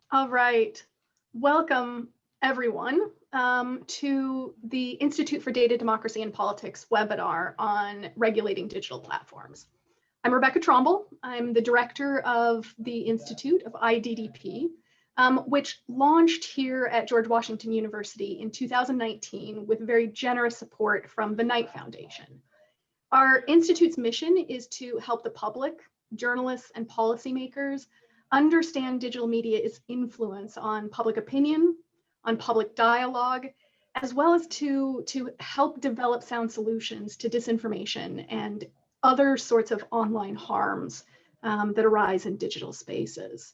All right. Welcome, everyone, to the Institute for Data, Democracy, and Politics webinar on regulating digital platforms. I'm Rebecca Tromble. I'm the director of the Institute of IDDP, which launched here at George Washington University in 2019 with very generous support from the Knight Foundation. Our institute's mission is to help the public, journalists, and policymakers understand digital media's influence on public opinion, on public dialogue, as well as to help develop sound solutions to disinformation and other sorts of online harms that arise in digital spaces.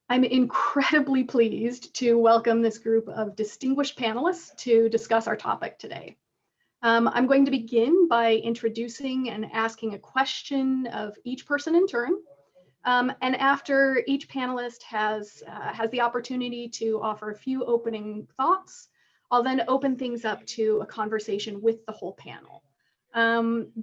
I'm incredibly pleased to welcome this group of distinguished panelists to discuss our topic today. I'm going to begin by introducing and asking a question of each person in turn. And after each panelist has the opportunity to offer a few opening thoughts, I'll then open things up to a conversation with the whole panel.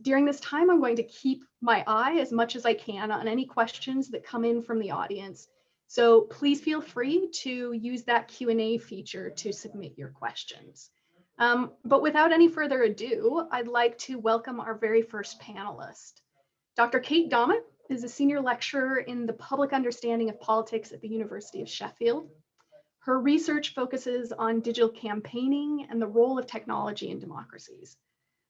During this time, I'm going to keep my eye as much as I can on any questions that come in from the audience. So please feel free to use that Q&A feature to submit your questions. But without any further ado, I'd like to welcome our very first panelist. Dr. Kate Dommett is a senior lecturer in the public understanding of politics at the University of Sheffield. Her research focuses on digital campaigning and the role of technology in democracies.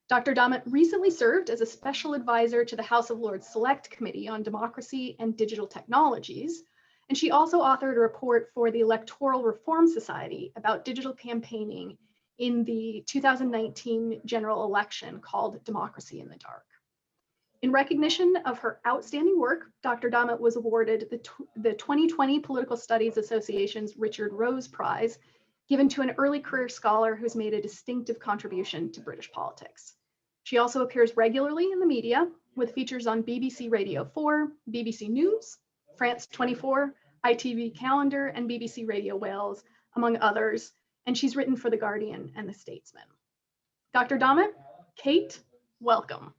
Dr. Dommett recently served as a special advisor to the House of Lords Select Committee on Democracy and Digital Technologies, and she also authored a report for the Electoral Reform Society about digital campaigning in the 2019 general election called Democracy in the Dark. In recognition of her outstanding work, Dr. Dommett was awarded the 2020 Political Studies Association's Richard Rose Prize, given to an early career scholar who's made a distinctive contribution to British politics. She also appears regularly in the media with features on BBC Radio 4, BBC News, France 24, ITV Calendar, and BBC Radio Wales, among others, and she's written for The Guardian and The Statesman. Dr. Dommett, Kate, welcome.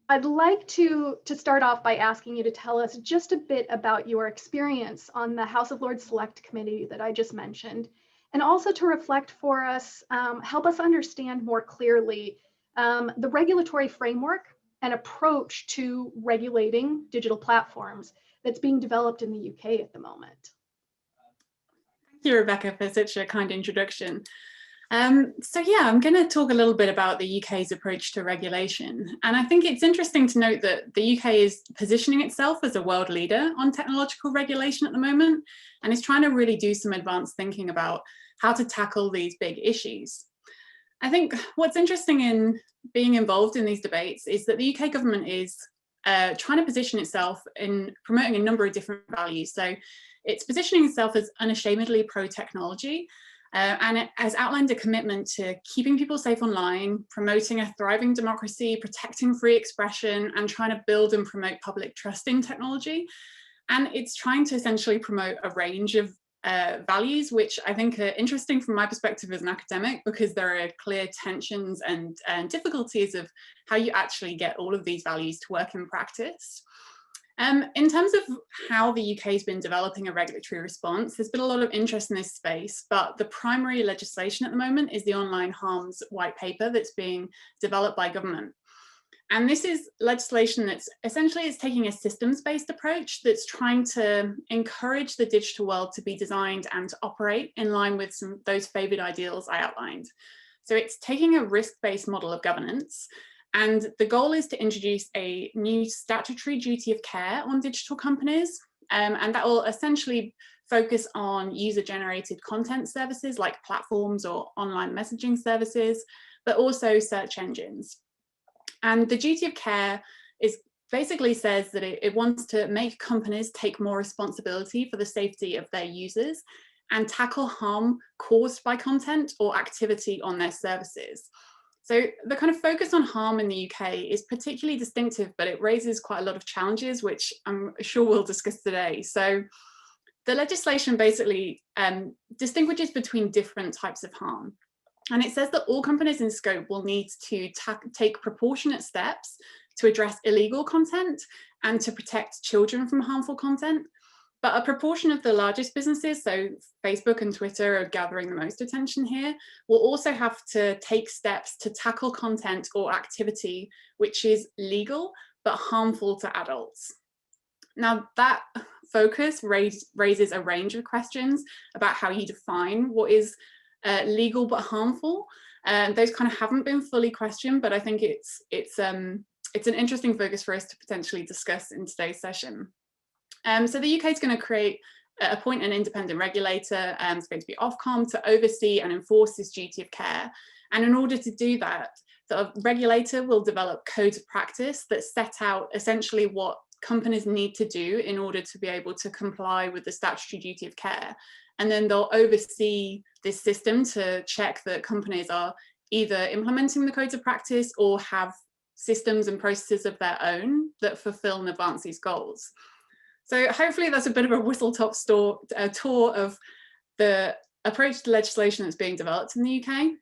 I'd like to start off by asking you to tell us just a bit about your experience on the House of Lords Select Committee that I just mentioned, and also to reflect for us, help us understand more clearly the regulatory framework and approach to regulating digital platforms that's being developed in the UK at the moment. Thank you, Rebecca, for such a kind introduction. So yeah, I'm going to talk a little bit about the UK's approach to regulation. And I think it's interesting to note that the UK is positioning itself as a world leader on technological regulation at the moment, and is trying to really do some advanced thinking about how to tackle these big issues. I think what's interesting in being involved in these debates is that the UK government is trying to position itself in promoting a number of different values. So it's positioning itself as unashamedly pro-technology, and it has outlined a commitment to keeping people safe online, promoting a thriving democracy, protecting free expression, and trying to build and promote public trust in technology. And it's trying to essentially promote a range of values, which I think are interesting from my perspective as an academic, because there are clear tensions and difficulties of how you actually get all of these values to work in practice. In terms of how the UK has been developing a regulatory response, there's been a lot of interest in this space, but the primary legislation at the moment is the Online Harms White Paper that's being developed by government. And this is legislation that's essentially it's taking a systems-based approach that's trying to encourage the digital world to be designed and to operate in line with those favoured ideals I outlined. So it's taking a risk-based model of governance, and the goal is to introduce a new statutory duty of care on digital companies, and that will essentially focus on user-generated content services like platforms or online messaging services, but also search engines. And the duty of care is basically says that it wants to make companies take more responsibility for the safety of their users and tackle harm caused by content or activity on their services. So the kind of focus on harm in the UK is particularly distinctive, but it raises quite a lot of challenges, which I'm sure we'll discuss today. So the legislation basically distinguishes between different types of harm. And it says that all companies in scope will need to take proportionate steps to address illegal content and to protect children from harmful content. But a proportion of the largest businesses, so Facebook and Twitter are gathering the most attention here, will also have to take steps to tackle content or activity which is legal but harmful to adults. Now, that focus raises a range of questions about how you define what is legal but harmful. Those kind of haven't been fully questioned, but I think it's an interesting focus for us to potentially discuss in today's session. So the UK is going to appoint an independent regulator. It's going to be Ofcom to oversee and enforce this duty of care. And in order to do that, the regulator will develop codes of practice that set out essentially what companies need to do in order to be able to comply with the statutory duty of care. And then they'll oversee this system to check that companies are either implementing the codes of practice or have systems and processes of their own that fulfill and advance these goals. So hopefully that's a bit of a whistle-top tour of the approach to legislation that's being developed in the UK.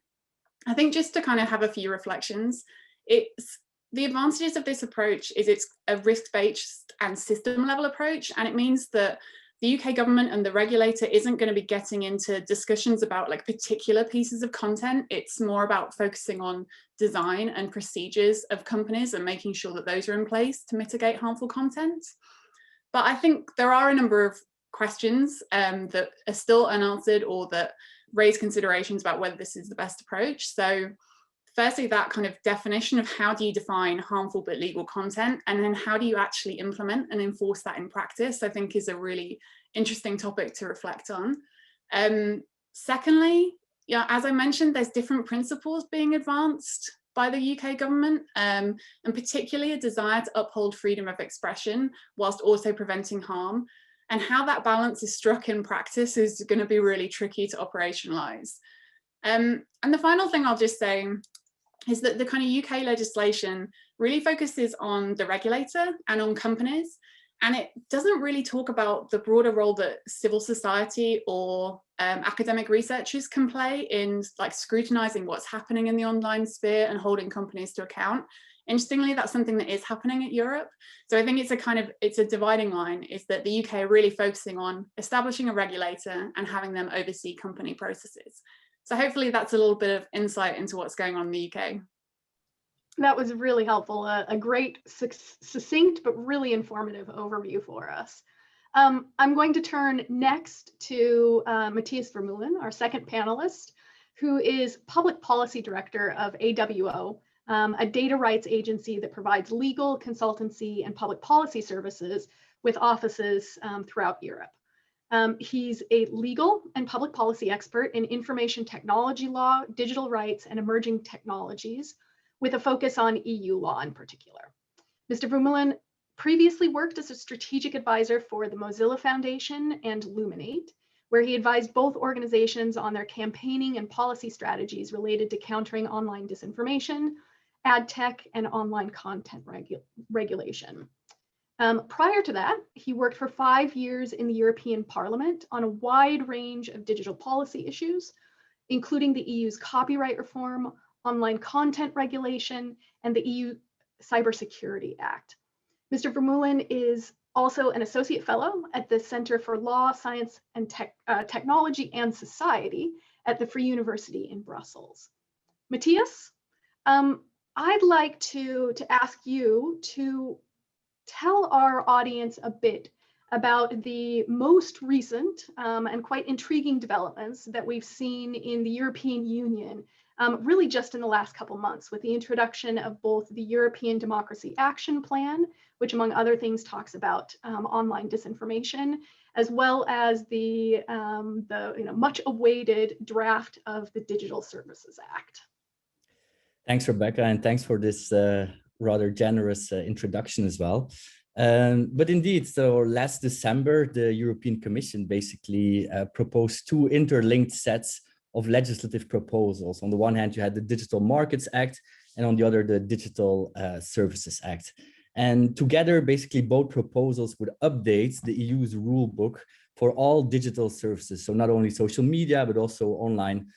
I think just to kind of have a few reflections, the advantages of this approach is it's a risk-based and system-level approach, and it means that the UK government and the regulator isn't going to be getting into discussions about like particular pieces of content. It's more about focusing on design and procedures of companies and making sure that those are in place to mitigate harmful content. But I think there are a number of questions that are still unanswered or that raise considerations about whether this is the best approach. So firstly, that kind of definition of how do you define harmful but legal content, and then how do you actually implement and enforce that in practice, I think is a really interesting topic to reflect on. Secondly, yeah, as I mentioned, there's different principles being advanced by the UK government, and particularly a desire to uphold freedom of expression whilst also preventing harm. And how that balance is struck in practice is going to be really tricky to operationalise. And the final thing I'll just say is that the kind of UK legislation really focuses on the regulator and on companies, and it doesn't really talk about the broader role that civil society or academic researchers can play in like scrutinising what's happening in the online sphere and holding companies to account. Interestingly, that's something that is happening at Europe. So I think it's a dividing line, is that the UK are really focusing on establishing a regulator and having them oversee company processes. So hopefully that's a little bit of insight into what's going on in the UK. That was really helpful, a great, succinct, but really informative overview for us. I'm going to turn next to Matthias Vermeulen, our second panelist, who is Public Policy Director of AWO, a data rights agency that provides legal, consultancy, and public policy services with offices throughout Europe. He's a legal and public policy expert in information technology law, digital rights, and emerging technologies, with a focus on EU law in particular. Mr. Vermeulen previously worked as a strategic advisor for the Mozilla Foundation and Luminate, where he advised both organizations on their campaigning and policy strategies related to countering online disinformation, ad tech, and online content regulation. Prior to that, he worked for 5 years in the European Parliament on a wide range of digital policy issues, including the EU's copyright reform, online content regulation, and the EU Cybersecurity Act. Mr. Vermeulen is also an associate fellow at the Center for Law, Science, and Technology and Society at the Free University in Brussels. Matthias, I'd like to ask you to tell our audience a bit about the most recent and quite intriguing developments that we've seen in the European Union, really just in the last couple months, with the introduction of both the European Democracy Action Plan, which among other things talks about online disinformation, as well as the much awaited draft of the Digital Services Act. Thanks, Rebecca, and thanks for this rather generous introduction as well. But indeed, so last December, the European Commission basically proposed 2 interlinked sets of legislative proposals. On the one hand, you had the Digital Markets Act, and on the other, the Digital Services Act. And together, basically, both proposals would update the EU's rule book for all digital services. So not only social media, but also online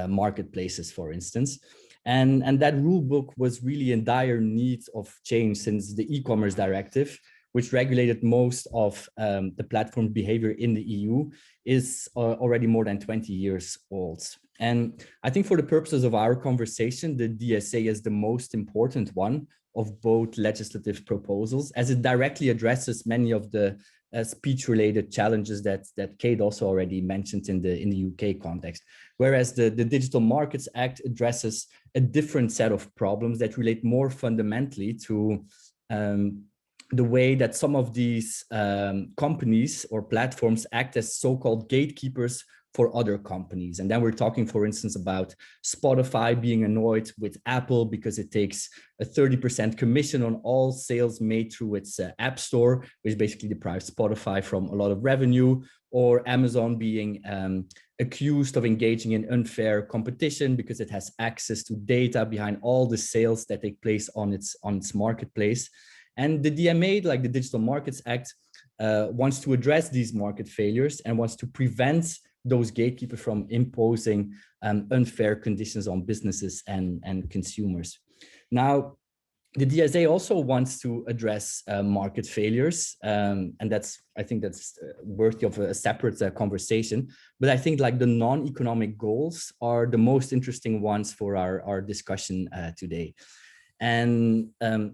marketplaces, for instance. And that rule book was really in dire need of change since the e-commerce directive which regulated most of the platform behavior in the EU, is already more than 20 years old. And I think for the purposes of our conversation, the DSA is the most important one of both legislative proposals, as it directly addresses many of the speech-related challenges that Kate also already mentioned in the UK context. Whereas the Digital Markets Act addresses a different set of problems that relate more fundamentally to the way that some of these companies or platforms act as so-called gatekeepers for other companies. And then we're talking, for instance, about Spotify being annoyed with Apple because it takes a 30% commission on all sales made through its app store, which basically deprives Spotify from a lot of revenue, or Amazon being accused of engaging in unfair competition because it has access to data behind all the sales that take place on its marketplace. And the DMA, like the Digital Markets Act, wants to address these market failures and wants to prevent those gatekeepers from imposing unfair conditions on businesses and consumers. Now, the DSA also wants to address market failures, and I think that's worthy of a separate conversation. But I think like the non-economic goals are the most interesting ones for our discussion today. And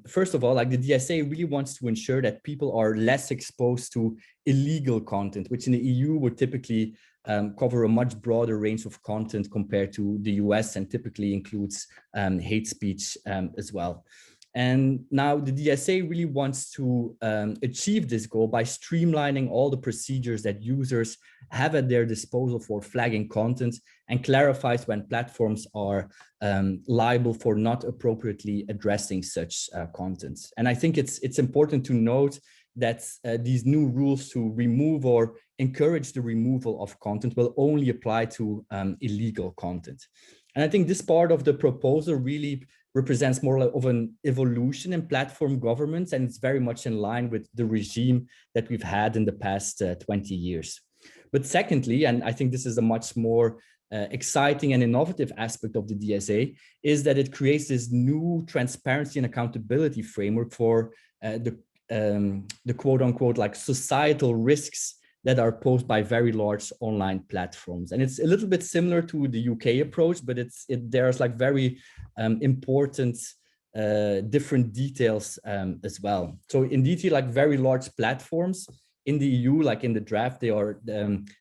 first of all, like the DSA really wants to ensure that people are less exposed to illegal content, which in the EU would typically cover a much broader range of content compared to the US, and typically includes hate speech as well. And now the DSA really wants to achieve this goal by streamlining all the procedures that users have at their disposal for flagging content, and clarifies when platforms are liable for not appropriately addressing such content. And I think it's important to note that these new rules to remove or encourage the removal of content will only apply to illegal content. And I think this part of the proposal really represents more of an evolution in platform governance, and it's very much in line with the regime that we've had in the past 20 years. But secondly, and I think this is a much more exciting and innovative aspect of the DSA, is that it creates this new transparency and accountability framework for the quote unquote like societal risks that are posed by very large online platforms. And it's a little bit similar to the UK approach, but there's like very important different details as well. So indeed, like very large platforms in the EU, like in the draft, they are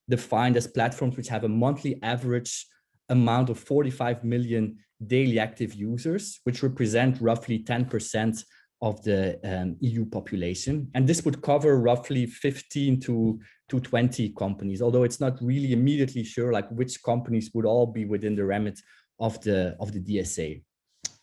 defined as platforms which have a monthly average amount of 45 million daily active users, which represent roughly 10% of the EU population. And this would cover roughly 15 to 20 companies, although it's not really immediately sure like which companies would all be within the remit of the DSA.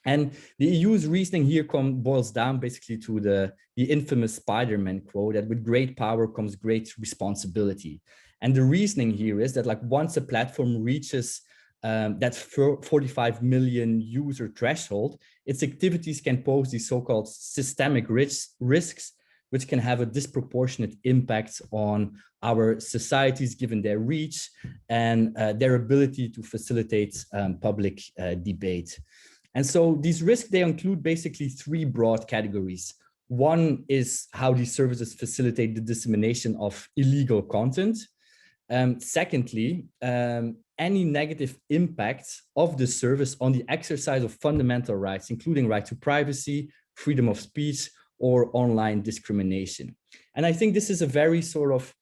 And the EU's reasoning here boils down basically to the infamous Spider-Man quote, that with great power comes great responsibility. And the reasoning here is that like once a platform reaches that 45 million user threshold, its activities can pose these so-called systemic risks, which can have a disproportionate impact on our societies given their reach and their ability to facilitate public debate. And so these risks, they include basically three broad categories. One is how these services facilitate the dissemination of illegal content. Secondly, any negative impact of the service on the exercise of fundamental rights, including right to privacy, freedom of speech, or online discrimination. And I think this is a very sort of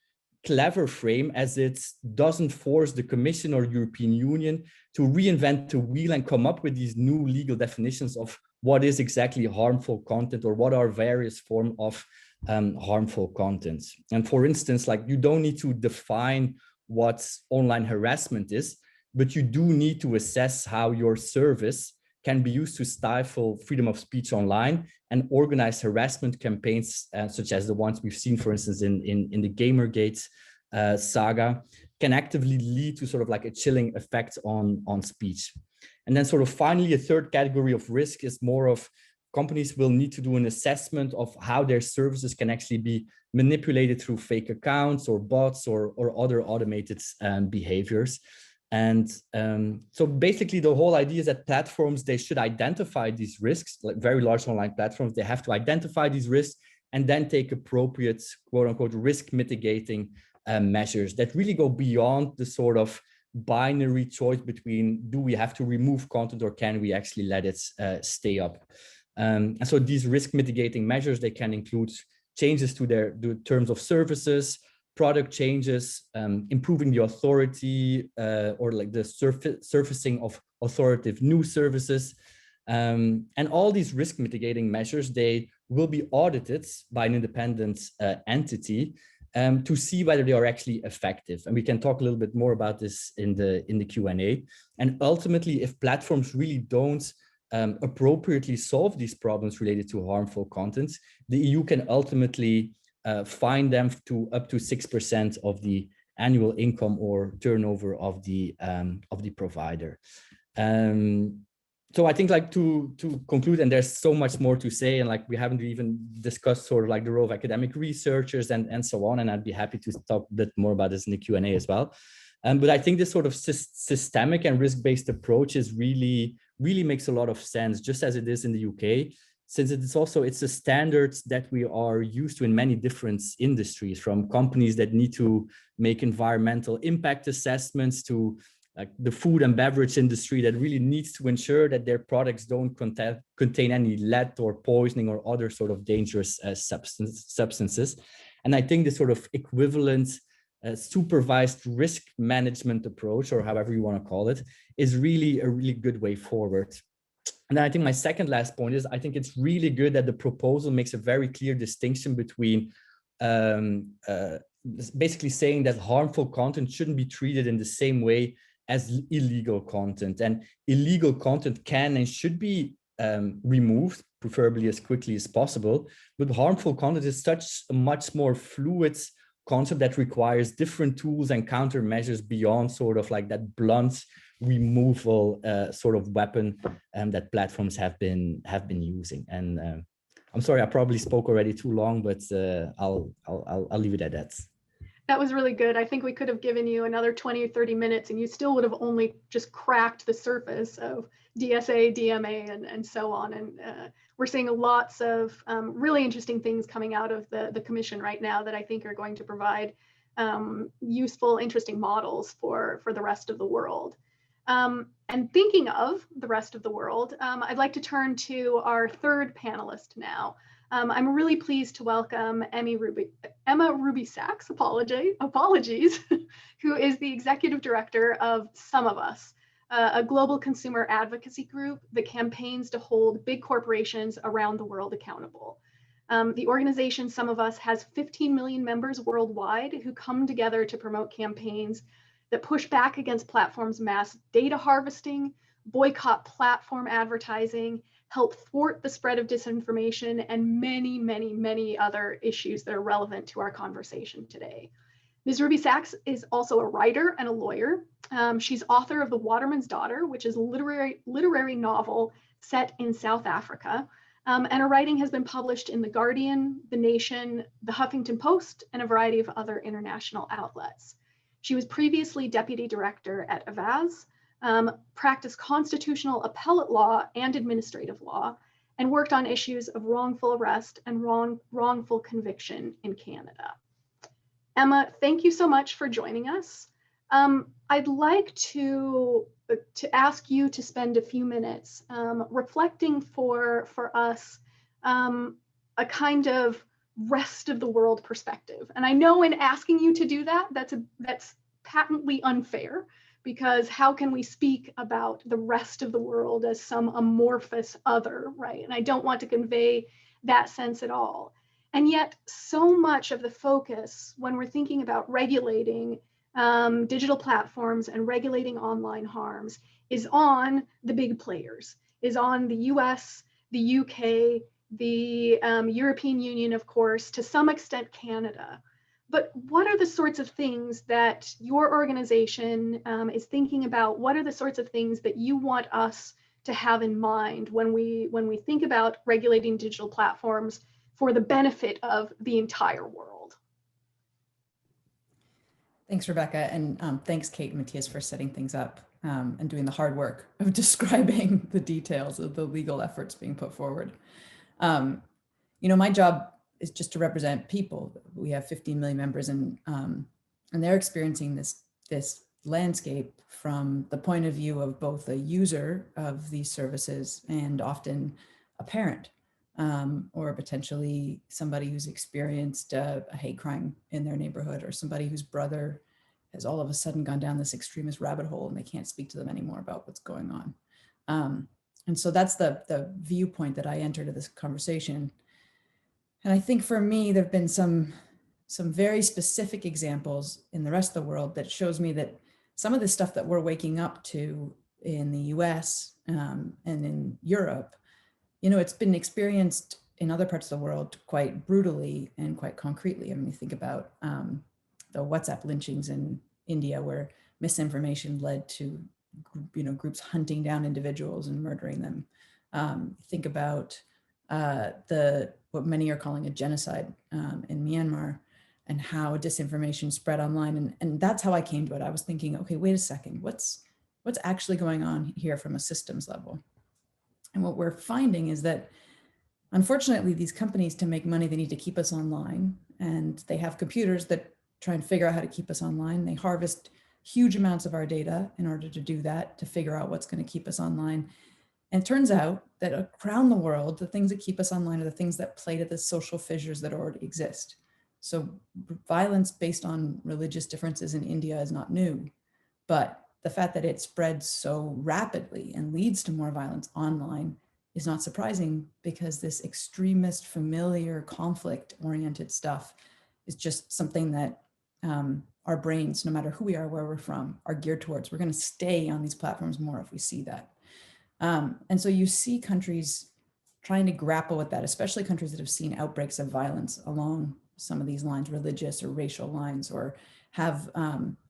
clever frame, as it doesn't force the Commission or European Union to reinvent the wheel and come up with these new legal definitions of what is exactly harmful content, or what are various forms of harmful content. And for instance, like you don't need to define what online harassment is, but you do need to assess how your service can be used to stifle freedom of speech online and organize harassment campaigns, such as the ones we've seen, for instance, in the Gamergate saga, can actively lead to sort of like a chilling effect on speech. And then sort of finally, a third category of risk is more of companies will need to do an assessment of how their services can actually be manipulated through fake accounts or bots or other automated behaviors. And so basically the whole idea is that platforms, they should identify these risks, like very large online platforms, they have to identify these risks, and then take appropriate, quote unquote, risk mitigating measures that really go beyond the sort of binary choice between do we have to remove content or can we actually let it stay up. And so these risk mitigating measures, they can include changes to the terms of services, product changes, improving the authority or like the surfacing of authoritative new services. And all these risk mitigating measures, they will be audited by an independent entity to see whether they are actually effective. And we can talk a little bit more about this in the Q&A. And ultimately, if platforms really don't appropriately solve these problems related to harmful content, the EU can ultimately fine them to up to 6% of the annual income or turnover of the provider. So I think like to conclude, and there's so much more to say, and like we haven't even discussed sort of like the role of academic researchers and so on, and I'd be happy to talk a bit more about this in the Q&A as well. But I think this sort of systemic and risk-based approach is really makes a lot of sense, just as it is in the UK, since it's a standard that we are used to in many different industries, from companies that need to make environmental impact assessments to like the food and beverage industry that really needs to ensure that their products don't contain any lead or poisoning or other sort of dangerous substances. And I think this sort of equivalent supervised risk management approach, or however you want to call it, is really a really good way forward. And then I think my second last point is, I think it's really good that the proposal makes a very clear distinction between basically saying that harmful content shouldn't be treated in the same way as illegal content, and illegal content can and should be removed, preferably as quickly as possible. But harmful content is such a much more fluid concept that requires different tools and countermeasures beyond sort of like that blunt removal sort of weapon that platforms have been using. And I'm sorry, I probably spoke already too long, but I'll leave it at that. That was really good. I think we could have given you another 20 or 30 minutes and you still would have only just cracked the surface of DSA, DMA, and so on. And we're seeing lots of really interesting things coming out of the Commission right now that I think are going to provide useful, interesting models for the rest of the world. And thinking of the rest of the world, I'd like to turn to our third panelist now. I'm really pleased to welcome Emma Ruby Sachs, apologies, who is the executive director of Some of Us, a global consumer advocacy group that campaigns to hold big corporations around the world accountable. The organization Some of Us has 15 million members worldwide who come together to promote campaigns that push back against platforms' mass data harvesting, boycott platform advertising, help thwart the spread of disinformation, and many, many, many other issues that are relevant to our conversation today. Ms. Ruby Sachs is also a writer and a lawyer. She's author of The Waterman's Daughter, which is a literary novel set in South Africa. And her writing has been published in The Guardian, The Nation, The Huffington Post, and a variety of other international outlets. She was previously deputy director at Avaz, practiced constitutional appellate law and administrative law, and worked on issues of wrongful arrest and wrongful conviction in Canada. Emma, thank you so much for joining us. I'd like to ask you to spend a few minutes reflecting for us a kind of rest of the world perspective. And I know in asking you to do that, that's patently unfair, because how can we speak about the rest of the world as some amorphous other, right? And I don't want to convey that sense at all. And yet so much of the focus when we're thinking about regulating digital platforms and regulating online harms is on the big players, is on the US, the UK, the European Union, of course, to some extent Canada. But what are the sorts of things that your organization is thinking about? What are the sorts of things that you want us to have in mind when we think about regulating digital platforms for the benefit of the entire world? Thanks, Rebecca, and thanks, Kate and Matthias, for setting things up and doing the hard work of describing the details of the legal efforts being put forward. You know, my job is just to represent people. We have 15 million members, and they're experiencing this landscape from the point of view of both a user of these services and often a parent, or potentially somebody who's experienced a hate crime in their neighborhood, or somebody whose brother has all of a sudden gone down this extremist rabbit hole and they can't speak to them anymore about what's going on. And so that's the viewpoint that I enter to this conversation. And I think for me, there've been some very specific examples in the rest of the world that shows me that some of the stuff that we're waking up to in the US and in Europe, it's been experienced in other parts of the world quite brutally and quite concretely. I mean, you think about the WhatsApp lynchings in India, where misinformation led to groups hunting down individuals and murdering them. Think about what many are calling a genocide in Myanmar, and how disinformation spread online. And that's how I came to it. I was thinking, okay, wait a second, what's actually going on here from a systems level? And what we're finding is that, unfortunately, these companies, to make money, they need to keep us online, and they have computers that try and figure out how to keep us online. They harvest huge amounts of our data in order to do that, to figure out what's going to keep us online. And it turns out that around the world, the things that keep us online are the things that play to the social fissures that already exist. So violence based on religious differences in India is not new, but the fact that it spreads so rapidly and leads to more violence online is not surprising, because this extremist, familiar, conflict-oriented stuff is just something that our brains, no matter who we are, where we're from, are geared towards. We're going to stay on these platforms more if we see that. And so you see countries trying to grapple with that, especially countries that have seen outbreaks of violence along some of these lines, religious or racial lines, or have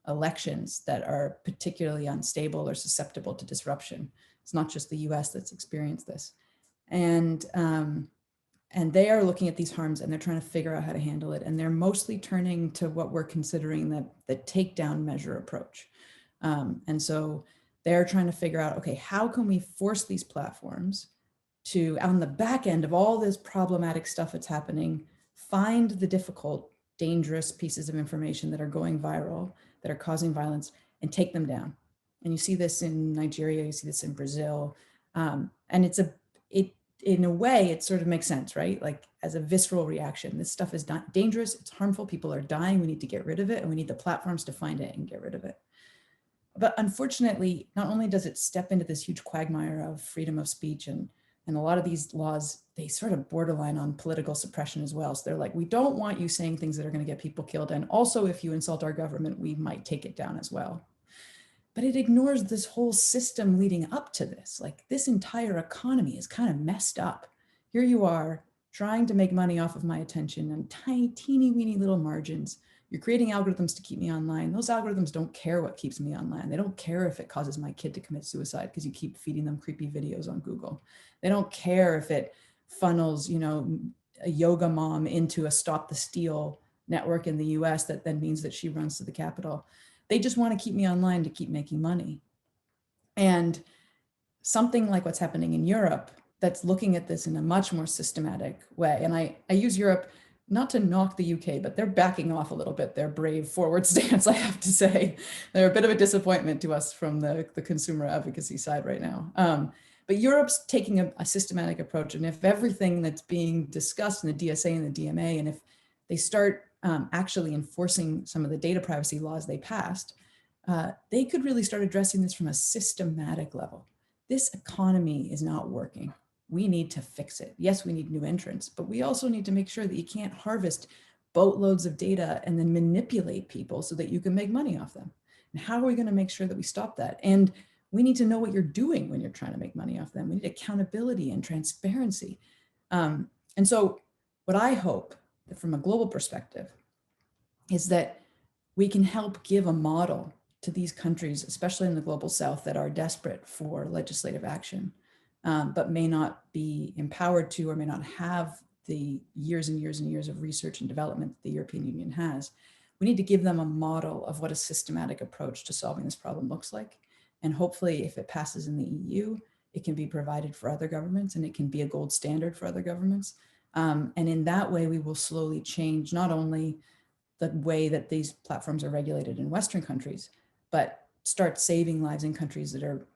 elections that are particularly unstable or susceptible to disruption. It's not just the US that's experienced this. And they are looking at these harms, and they're trying to figure out how to handle it. And they're mostly turning to what we're considering the takedown measure approach. And so they're trying to figure out, okay, how can we force these platforms to, on the back end of all this problematic stuff that's happening, find the difficult, dangerous pieces of information that are going viral, that are causing violence, and take them down. And you see this in Nigeria, you see this in Brazil. And in a way, it sort of makes sense, right? Like, as a visceral reaction, this stuff is not dangerous, it's harmful, people are dying, we need to get rid of it, and we need the platforms to find it and get rid of it. But unfortunately, not only does it step into this huge quagmire of freedom of speech, and a lot of these laws, they sort of borderline on political suppression as well. So they're like, we don't want you saying things that are going to get people killed. And also, if you insult our government, we might take it down as well. But it ignores this whole system leading up to this. Like, this entire economy is kind of messed up. Here you are trying to make money off of my attention on tiny, teeny weeny little margins. You're creating algorithms to keep me online. Those algorithms don't care what keeps me online. They don't care if it causes my kid to commit suicide because you keep feeding them creepy videos on Google. They don't care if it funnels, a yoga mom into a Stop the Steal network in the US that then means that she runs to the Capitol. They just want to keep me online to keep making money. And something like what's happening in Europe that's looking at this in a much more systematic way. And I use Europe not to knock the UK, but they're backing off a little bit, their brave forward stance, I have to say. They're a bit of a disappointment to us from the consumer advocacy side right now. But Europe's taking a systematic approach. And if everything that's being discussed in the DSA and the DMA, and if they start actually enforcing some of the data privacy laws they passed, they could really start addressing this from a systematic level. This economy is not working. We need to fix it. Yes, we need new entrants, but we also need to make sure that you can't harvest boatloads of data and then manipulate people so that you can make money off them. And how are we going to make sure that we stop that? And we need to know what you're doing when you're trying to make money off them. We need accountability and transparency. And so what I hope that from a global perspective is that we can help give a model to these countries, especially in the global South, that are desperate for legislative action, but may not be empowered to, or may not have the years and years and years of research and development that the European Union has. We need to give them a model of what a systematic approach to solving this problem looks like. And hopefully, if it passes in the EU, it can be provided for other governments, and it can be a gold standard for other governments. And in that way, we will slowly change not only the way that these platforms are regulated in Western countries, but start saving lives in countries that are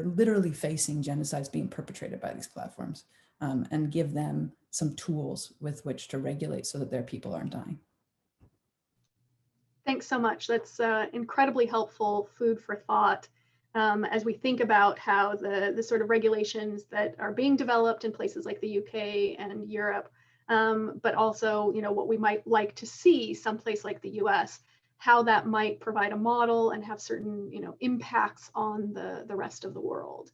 literally facing genocides being perpetrated by these platforms, and give them some tools with which to regulate so that their people aren't dying. Thanks so much. That's incredibly helpful food for thought as we think about how the sort of regulations that are being developed in places like the UK and Europe, but also, what we might like to see someplace like the US, how that might provide a model and have certain, impacts on the rest of the world.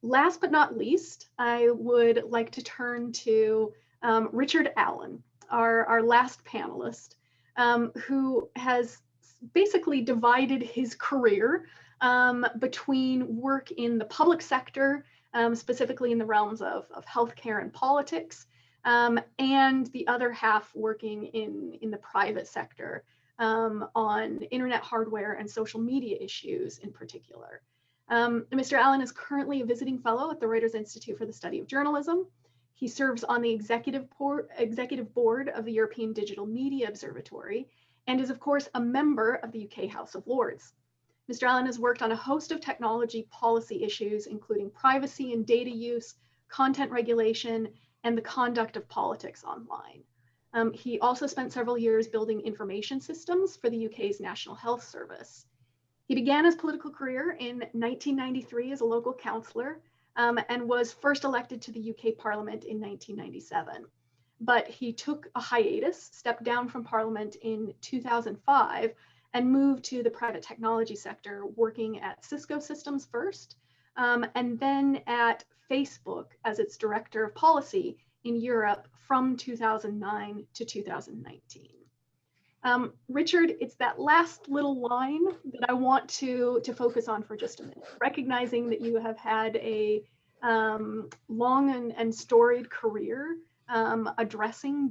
Last but not least, I would like to turn to Richard Allen, our last panelist, who has basically divided his career between work in the public sector, specifically in the realms of healthcare and politics, and the other half working in the private sector on internet hardware and social media issues in particular. Mr. Allen is currently a visiting fellow at the Reuters Institute for the Study of Journalism. He serves on the executive board of the European Digital Media Observatory and is, of course, a member of the UK House of Lords. Mr. Allen has worked on a host of technology policy issues, including privacy and data use, content regulation, and the conduct of politics online. He also spent several years building information systems for the UK's National Health Service. He began his political career in 1993 as a local councillor, and was first elected to the UK Parliament in 1997. But he took a hiatus, stepped down from Parliament in 2005, and moved to the private technology sector, working at Cisco Systems first, and then at Facebook as its director of policy in Europe from 2009 to 2019. Richard, it's that last little line that I want to focus on for just a minute, recognizing that you have had a long and storied career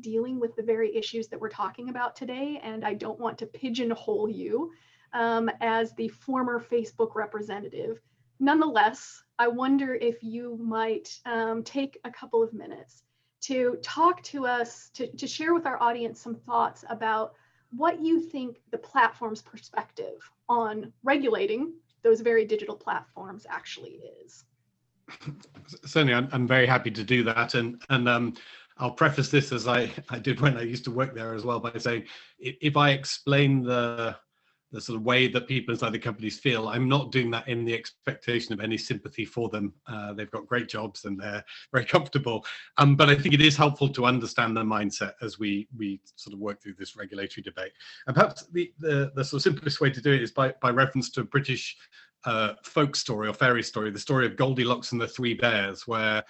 dealing with the very issues that we're talking about today. And I don't want to pigeonhole you as the former Facebook representative. Nonetheless, I wonder if you might take a couple of minutes to talk to us, to share with our audience some thoughts about what you think the platform's perspective on regulating those very digital platforms actually is. Certainly, I'm very happy to do that. And I'll preface this as I did when I used to work there as well by saying, if I explain the sort of way that people inside the companies feel, I'm not doing that in the expectation of any sympathy for them. They've got great jobs and they're very comfortable. But I think it is helpful to understand their mindset as we sort of work through this regulatory debate. And perhaps the sort of simplest way to do it is by reference to a British folk story or fairy story, the story of Goldilocks and the Three Bears, where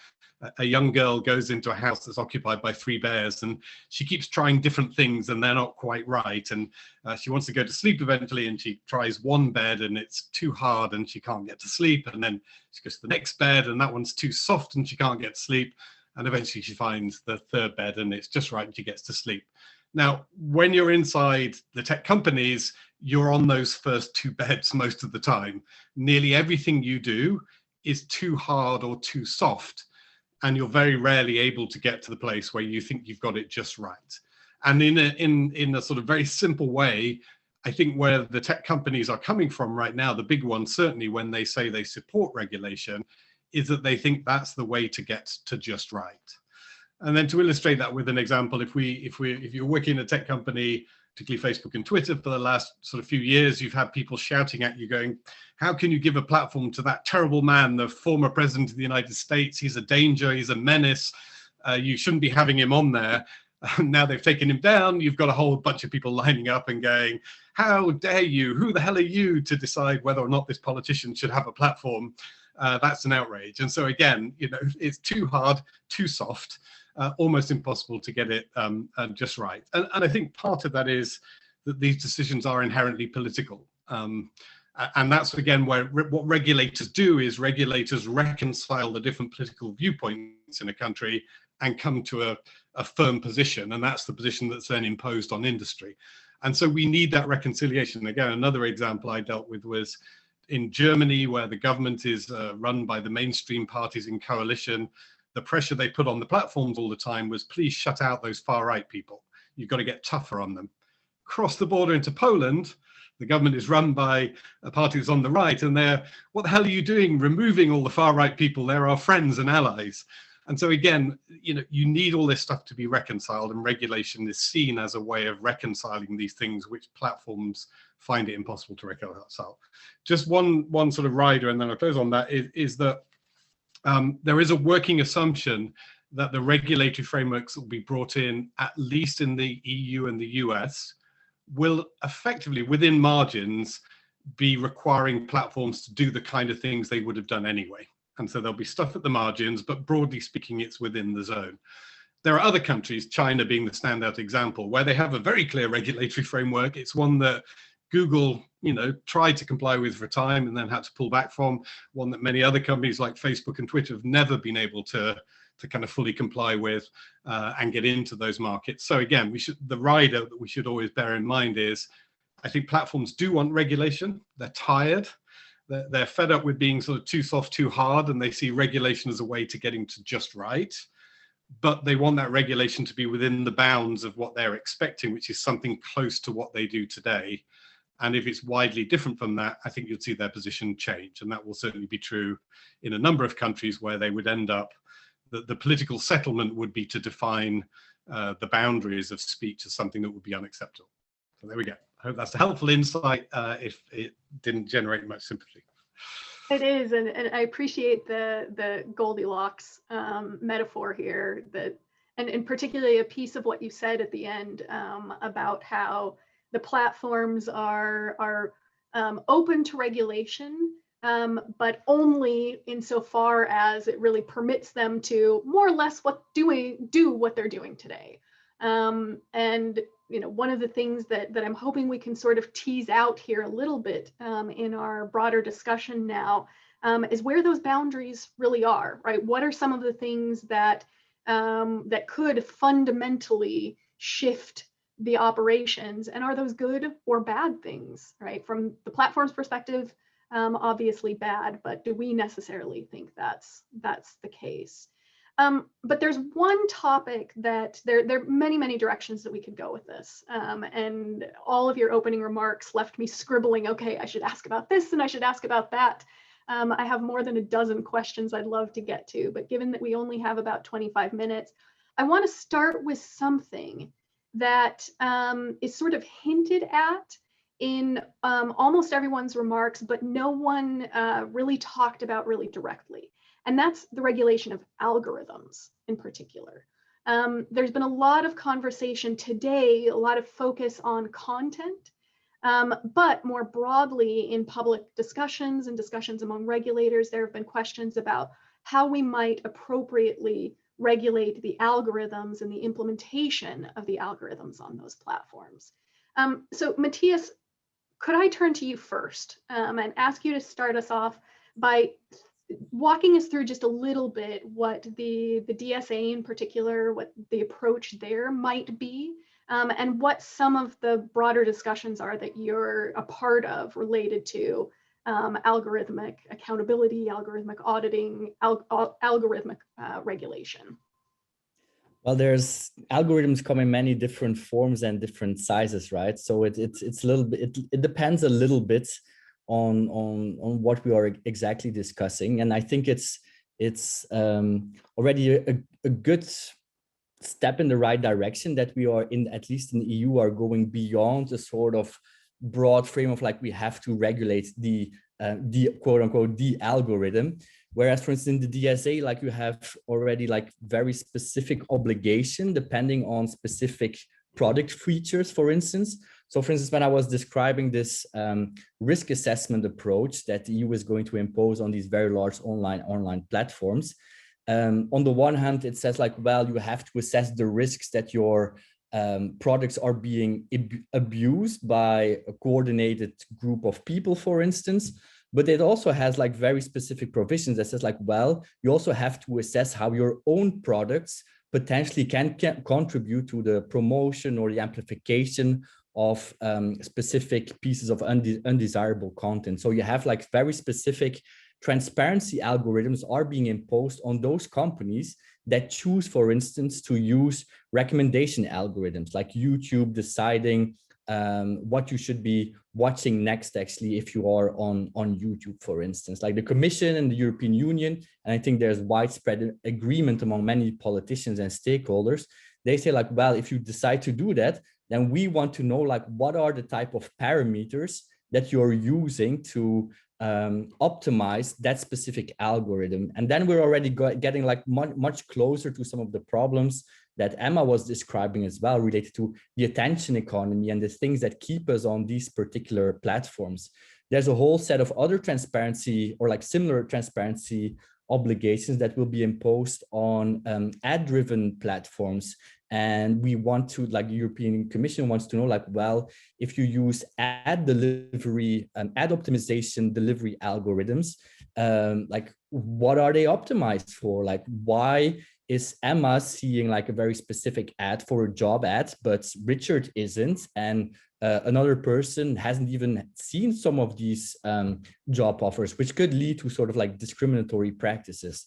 a young girl goes into a house that's occupied by three bears, and she keeps trying different things and they're not quite right. And she wants to go to sleep eventually, and she tries one bed and it's too hard and she can't get to sleep. And then she goes to the next bed and that one's too soft and she can't get to sleep. And eventually she finds the third bed and it's just right and she gets to sleep. Now, when you're inside the tech companies, you're on those first two beds most of the time. Nearly everything you do is too hard or too soft, and you're very rarely able to get to the place where you think you've got it just right. And in a sort of very simple way, I think where the tech companies are coming from right now, the big ones certainly when they say they support regulation, is that they think that's the way to get to just right. And then to illustrate that with an example, if you're working in a tech company, particularly Facebook and Twitter, for the last sort of few years, you've had people shouting at you going, how can you give a platform to that terrible man, the former president of the United States? He's a danger, he's a menace. You shouldn't be having him on there. Now they've taken him down. You've got a whole bunch of people lining up and going, how dare you? Who the hell are you to decide whether or not this politician should have a platform? That's an outrage. And so again, it's too hard, too soft. Almost impossible to get it just right. And I think part of that is that these decisions are inherently political. And that's, again, where what regulators do is regulators reconcile the different political viewpoints in a country and come to a firm position. And that's the position that's then imposed on industry. And so we need that reconciliation. Again, another example I dealt with was in Germany, where the government is run by the mainstream parties in coalition. the pressure they put on the platforms all the time was, please shut out those far right people. You've got to get tougher on them. Cross the border into Poland, the government is run by a party that's on the right, and they're, what the hell are you doing removing all the far right people? They're our friends and allies. And so again, you need all this stuff to be reconciled, and regulation is seen as a way of reconciling these things which platforms find it impossible to reconcile. Just one sort of rider, and then I'll close on that, is that there is a working assumption that the regulatory frameworks that will be brought in, at least in the EU and the US, will effectively, within margins, be requiring platforms to do the kind of things they would have done anyway. And so there'll be stuff at the margins, but broadly speaking, it's within the zone. There are other countries, China being the standout example, where they have a very clear regulatory framework. It's one that Google, tried to comply with for a time and then had to pull back from, one that many other companies like Facebook and Twitter have never been able to kind of fully comply with and get into those markets. So again, the rider that we should always bear in mind is, I think platforms do want regulation. They're tired. They're fed up with being sort of too soft, too hard, and they see regulation as a way to getting to just right. But they want that regulation to be within the bounds of what they're expecting, which is something close to what they do today. And if it's widely different from that, I think you'd see their position change. And that will certainly be true in a number of countries where they would end up, the political settlement would be to define the boundaries of speech as something that would be unacceptable. So there we go. I hope that's a helpful insight if it didn't generate much sympathy. It is, and I appreciate the Goldilocks metaphor here, and particularly a piece of what you said at the end about how the platforms are open to regulation, but only insofar as it really permits them to more or less do what they're doing today. And one of the things that I'm hoping we can sort of tease out here a little bit in our broader discussion now is where those boundaries really are, right? What are some of the things that could fundamentally shift the operations, and are those good or bad things, right? From the platform's perspective, obviously bad, but do we necessarily think that's the case? But there's one topic that there are many directions that we could go with this. And all of your opening remarks left me scribbling, okay, I should ask about this and I should ask about that. I have more than a dozen questions I'd love to get to, but given that we only have about 25 minutes, I want to start with something that is sort of hinted at in almost everyone's remarks, but no one really talked about really directly. And that's the regulation of algorithms in particular. There's been a lot of conversation today, a lot of focus on content, but more broadly in public discussions and discussions among regulators, there have been questions about how we might appropriately regulate the algorithms and the implementation of the algorithms on those platforms. So Matthias, could I turn to you first and ask you to start us off by walking us through just a little bit what the DSA in particular, what the approach there might be, and what some of the broader discussions are that you're a part of related to algorithmic accountability, algorithmic auditing, algorithmic regulation. Well, there's algorithms come in many different forms and different sizes, right? So it's a little bit, it depends a little bit on what we are exactly discussing. And I think it's already a good step in the right direction that we are in, at least in the EU, are going beyond the sort of broad frame of like we have to regulate the quote unquote the algorithm. Whereas, for instance, in the DSA, like you have already like very specific obligation depending on specific product features, for instance. So for instance, when I was describing this risk assessment approach that the EU is going to impose on these very large online platforms, on the one hand, it says like, well, you have to assess the risks that your products are being abused by a coordinated group of people, for instance. But it also has like very specific provisions that says like, well, you also have to assess how your own products potentially can contribute to the promotion or the amplification of specific pieces of undesirable content. So you have like very specific transparency algorithms are being imposed on those companies that choose, for instance, to use recommendation algorithms like YouTube deciding what you should be watching next, actually, if you are on YouTube, for instance. Like the Commission and the European Union, and I think there's widespread agreement among many politicians and stakeholders, they say like, well, if you decide to do that, then we want to know like what are the type of parameters that you're using to optimize that specific algorithm. And then we're already getting like much closer to some of the problems that Emma was describing as well, related to the attention economy and the things that keep us on these particular platforms. There's a whole set of other transparency or like similar transparency obligations that will be imposed on ad-driven platforms. And we want to, like the European Commission wants to know, like, well, if you use ad delivery and ad optimization delivery algorithms, like what are they optimized for? Like, why is Emma seeing like a very specific ad for a job ad, but Richard isn't, and another person hasn't even seen some of these job offers, which could lead to sort of like discriminatory practices.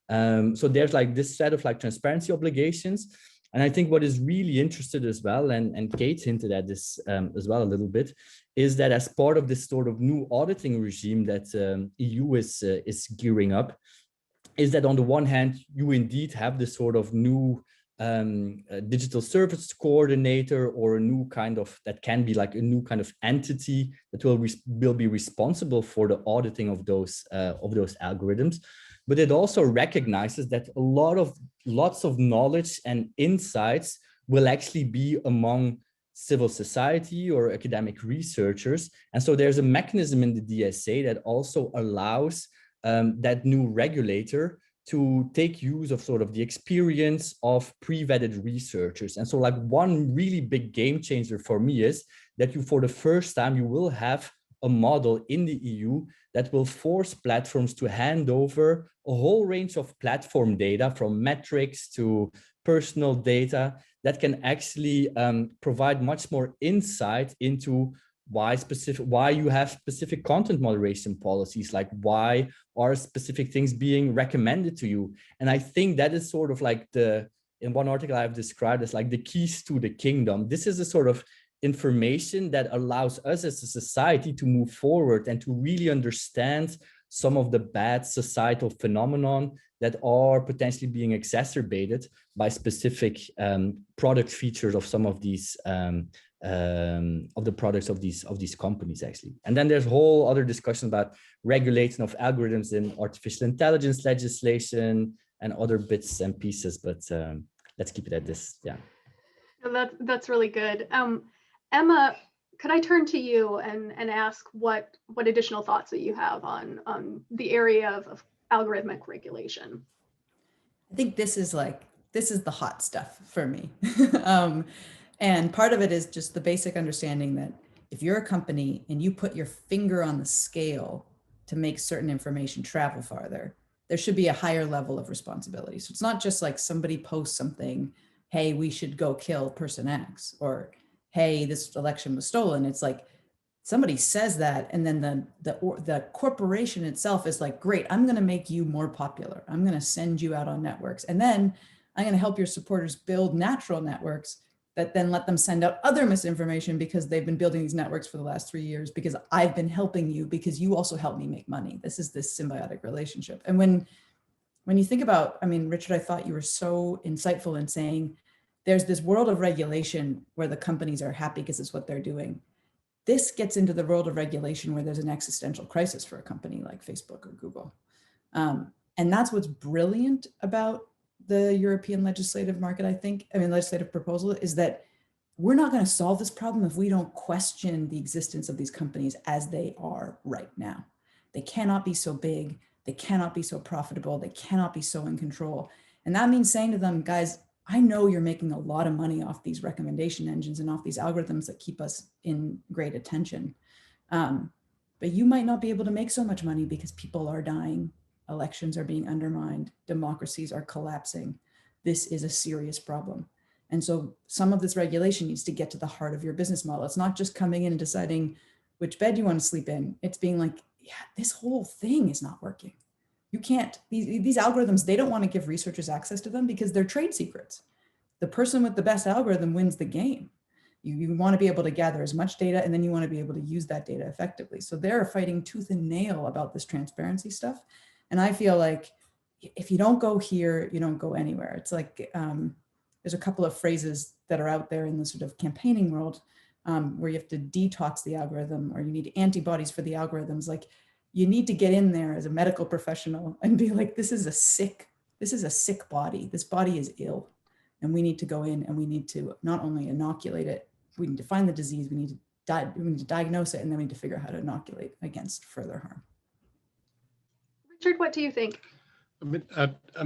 So there's like this set of like transparency obligations. And I think what is really interesting as well, and Kate hinted at this as well a little bit, is that as part of this sort of new auditing regime that EU is gearing up, is that on the one hand, you indeed have this sort of new digital service coordinator, or a new kind of, that can be like a new kind of entity that will be responsible for the auditing of those algorithms. But it also recognizes that lots of knowledge and insights will actually be among civil society or academic researchers. And so there's a mechanism in the DSA that also allows that new regulator to take use of sort of the experience of pre-vetted researchers. And so like one really big game changer for me is that you, for the first time, you will have a model in the EU that will force platforms to hand over a whole range of platform data, from metrics to personal data, that can actually provide much more insight into why you have specific content moderation policies, like why are specific things being recommended to you. And I think that is sort of like in one article I've described as like the keys to the kingdom. This is a sort of information that allows us as a society to move forward and to really understand some of the bad societal phenomenon that are potentially being exacerbated by specific product features of some of these of the products of these companies, actually. And then there's a whole other discussion about regulation of algorithms in artificial intelligence legislation and other bits and pieces, but let's keep it at this. Yeah. That's really good. Emma, could I turn to you and ask what additional thoughts that you have on the area of algorithmic regulation? I think this is the hot stuff for me. And part of it is just the basic understanding that if you're a company and you put your finger on the scale to make certain information travel farther, there should be a higher level of responsibility. So it's not just like somebody posts something, hey, we should go kill person X, or hey, this election was stolen. It's like somebody says that, and then the corporation itself is like, great, I'm going to make you more popular. I'm going to send you out on networks, and then I'm going to help your supporters build natural networks that then let them send out other misinformation because they've been building these networks for the last 3 years, because I've been helping you because you also help me make money. This is this symbiotic relationship. And when you think about, I mean, Richard, I thought you were so insightful in saying there's this world of regulation where the companies are happy because it's what they're doing. This gets into the world of regulation where there's an existential crisis for a company like Facebook or Google. And that's what's brilliant about the European legislative market, legislative proposal, is that we're not going to solve this problem if we don't question the existence of these companies as they are right now. They cannot be so big. They cannot be so profitable. They cannot be so in control. And that means saying to them, guys, I know you're making a lot of money off these recommendation engines and off these algorithms that keep us in great attention. But you might not be able to make so much money because people are dying. Elections are being undermined. Democracies are collapsing. This is a serious problem. And so some of this regulation needs to get to the heart of your business model. It's not just coming in and deciding which bed you want to sleep in. It's being like, yeah, this whole thing is not working. You can't, these algorithms, they don't want to give researchers access to them because they're trade secrets. The person with the best algorithm wins the game. You want to be able to gather as much data, and then you want to be able to use that data effectively. So they're fighting tooth and nail about this transparency stuff. And I feel like if you don't go here, you don't go anywhere. It's like, there's a couple of phrases that are out there in the sort of campaigning world where you have to detox the algorithm, or you need antibodies for the algorithms. Like, you need to get in there as a medical professional and be like, this is a sick body. This body is ill. And we need to go in and we need to not only inoculate it, we need to find the disease, we need to diagnose it, and then we need to figure out how to inoculate against further harm. Richard, what do you think?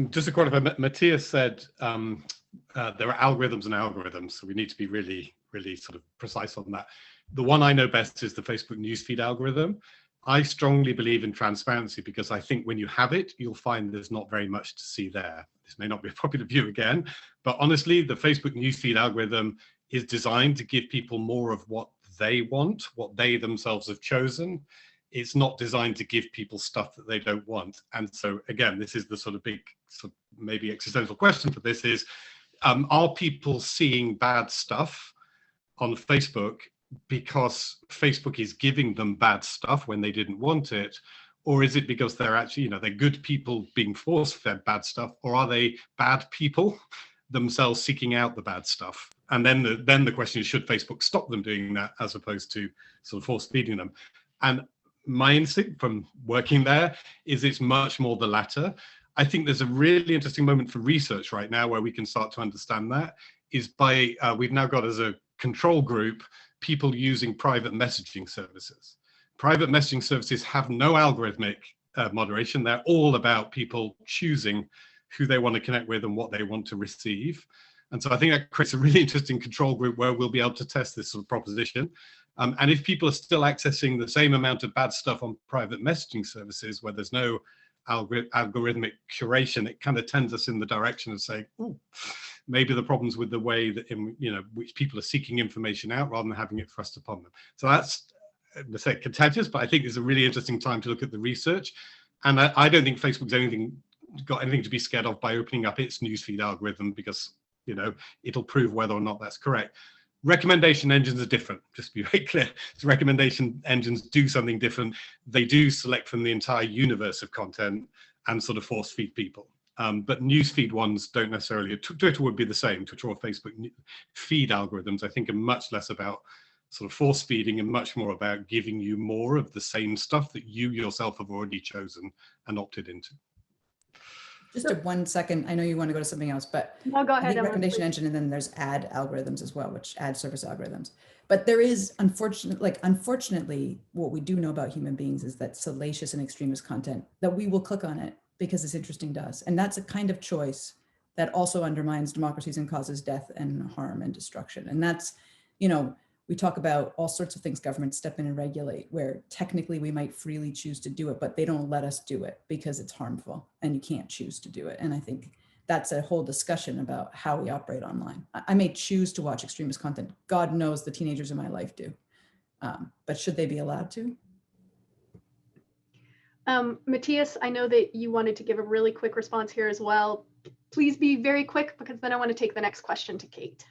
Just a quote of Matthias said, there are algorithms and algorithms, so we need to be really, really sort of precise on that. The one I know best is the Facebook newsfeed algorithm. I strongly believe in transparency because I think when you have it, you'll find there's not very much to see there. This may not be a popular view again, but honestly, the Facebook newsfeed algorithm is designed to give people more of what they want, what they themselves have chosen. It's not designed to give people stuff that they don't want. And so again, this is the sort of big, sort of maybe existential question for this is, are people seeing bad stuff on Facebook because Facebook is giving them bad stuff when they didn't want it? Or is it because they're actually, they're good people being force-fed bad stuff? Or are they bad people themselves seeking out the bad stuff? And then the question is, should Facebook stop them doing that as opposed to sort of force-feeding them? And my instinct from working there is it's much more the latter. I think there's a really interesting moment for research right now where we can start to understand that is by, we've now got as a control group, people using private messaging services. Private messaging services have no algorithmic moderation. They're all about people choosing who they want to connect with and what they want to receive. And so I think that creates a really interesting control group where we'll be able to test this sort of proposition. And if people are still accessing the same amount of bad stuff on private messaging services where there's no algorithmic curation, it kind of tends us in the direction of saying, oh, maybe the problem's with the way that which people are seeking information out rather than having it thrust upon them. So that's, let's say, contentious, but I think it's a really interesting time to look at the research. And I don't think Facebook's got anything to be scared of by opening up its newsfeed algorithm because it'll prove whether or not that's correct. Recommendation engines are different, just to be very clear. So recommendation engines do something different. They do select from the entire universe of content and sort of force feed people. But newsfeed ones don't necessarily. Twitter would be the same. Twitter or Facebook feed algorithms, I think, are much less about sort of force feeding and much more about giving you more of the same stuff that you yourself have already chosen and opted into. Just 1 second, I know you want to go to something else, but no, go ahead, recommendation engine, and then there's ad algorithms as well, which ad service algorithms. But there is unfortunately, what we do know about human beings is that salacious and extremist content, that we will click on it because it's interesting to us. And that's a kind of choice that also undermines democracies and causes death and harm and destruction. And that's, we talk about all sorts of things governments step in and regulate, where technically we might freely choose to do it, but they don't let us do it because it's harmful and you can't choose to do it. And I think that's a whole discussion about how we operate online. I may choose to watch extremist content. God knows the teenagers in my life do. But should they be allowed to? Matthias, I know that you wanted to give a really quick response here as well. Please be very quick because then I want to take the next question to Kate.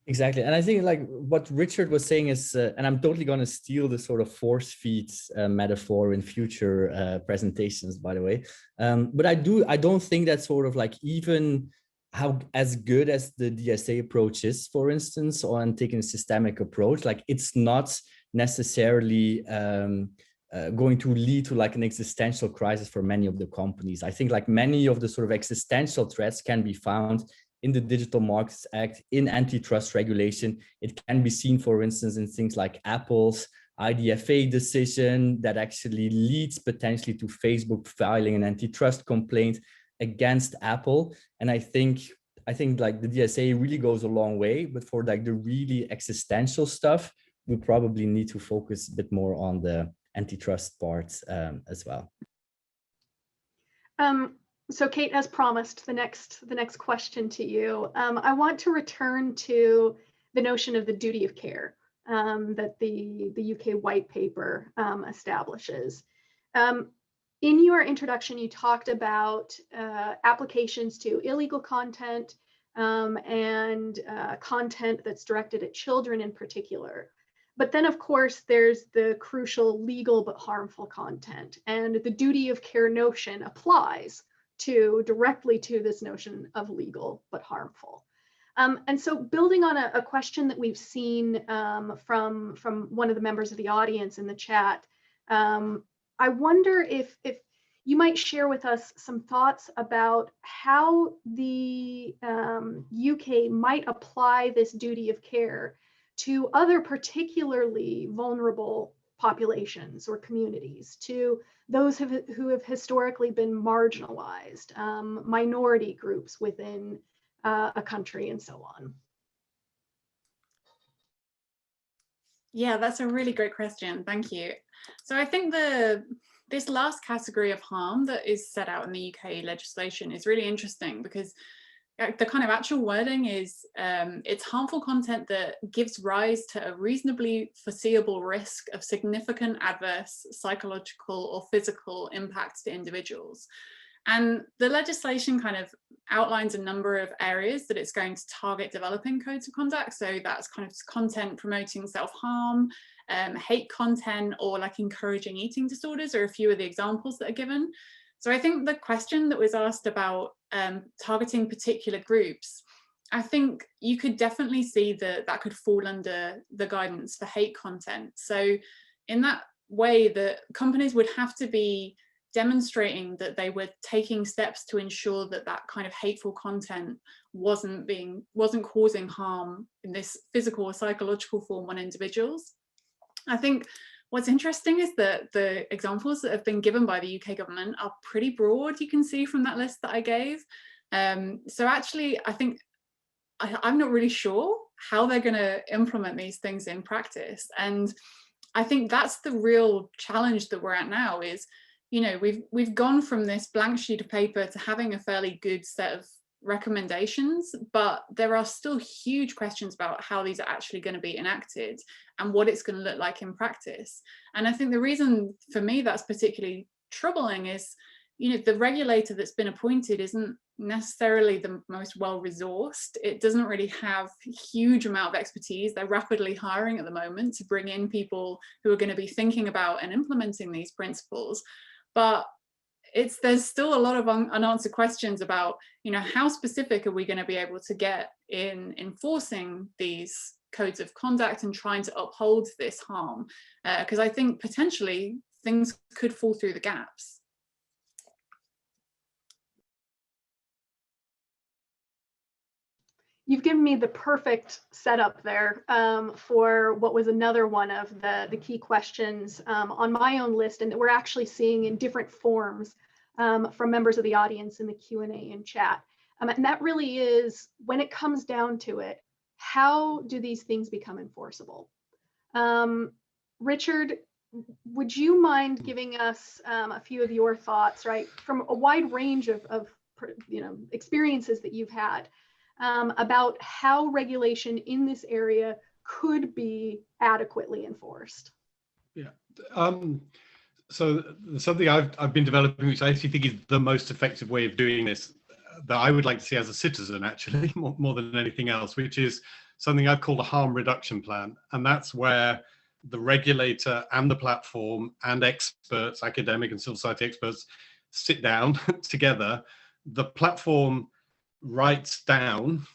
Exactly. And I think like what Richard was saying is, and I'm totally going to steal the sort of force feeds metaphor in future presentations, by the way. But I don't think that sort of like even how as good as the DSA approach is, for instance, on taking a systemic approach, like it's not necessarily going to lead to like an existential crisis for many of the companies. I think like many of the sort of existential threats can be found in the Digital Markets Act, in antitrust regulation. It can be seen, for instance, in things like Apple's IDFA decision that actually leads potentially to Facebook filing an antitrust complaint against Apple. And I think like the DSA really goes a long way, but for like the really existential stuff, we probably need to focus a bit more on the antitrust parts as well. So Kate, as promised, the next question to you. I want to return to the notion of the duty of care that the UK white paper establishes. In your introduction, you talked about applications to illegal content and content that's directed at children in particular. But then, of course, there's the crucial legal but harmful content, and the duty of care notion applies directly to this notion of legal but harmful. And so, building on a question that we've seen from one of the members of the audience in the chat, I wonder if you might share with us some thoughts about how the UK might apply this duty of care to other particularly vulnerable populations or communities, to those who have historically been marginalized, minority groups within a country, and so on. Yeah, that's a really great question. Thank you. So I think this last category of harm that is set out in the UK legislation is really interesting, because the kind of actual wording is it's harmful content that gives rise to a reasonably foreseeable risk of significant adverse psychological or physical impacts to individuals. And the legislation kind of outlines a number of areas that it's going to target developing codes of conduct. So that's kind of content promoting self-harm, hate content, or like encouraging eating disorders are a few of the examples that are given. So I think the question that was asked about targeting particular groups, I think you could definitely see that that could fall under the guidance for hate content. So in that way, the companies would have to be demonstrating that they were taking steps to ensure that that kind of hateful content wasn't causing harm in this physical or psychological form on individuals. I think what's interesting is that the examples that have been given by the UK government are pretty broad, you can see from that list that I gave. So actually, I think I'm not really sure how they're going to implement these things in practice. And I think that's the real challenge that we're at now is, you know, we've gone from this blank sheet of paper to having a fairly good set of recommendations, but there are still huge questions about how these are actually going to be enacted and what it's going to look like in practice. And I think the reason for me that's particularly troubling is, you know, the regulator that's been appointed isn't necessarily the most well-resourced. It doesn't really have a huge amount of expertise. They're rapidly hiring at the moment to bring in people who are going to be thinking about and implementing these principles. But there's still a lot of unanswered questions about, you know, how specific are we going to be able to get in enforcing these codes of conduct and trying to uphold this harm? Because I think potentially things could fall through the gaps. You've given me the perfect setup there for what was another one of the key questions on my own list, and that we're actually seeing in different forms from members of the audience in the Q&A and chat. And that really is, when it comes down to it, how do these things become enforceable? Richard, would you mind giving us a few of your thoughts, right, from a wide range of experiences that you've had, about how regulation in this area could be adequately enforced? Yeah. So something I've been developing, which I actually think is the most effective way of doing this, that I would like to see as a citizen, actually, more than anything else, which is something I've called a harm reduction plan. And that's where the regulator and the platform and experts, academic and civil society experts, sit down together. The platform writes down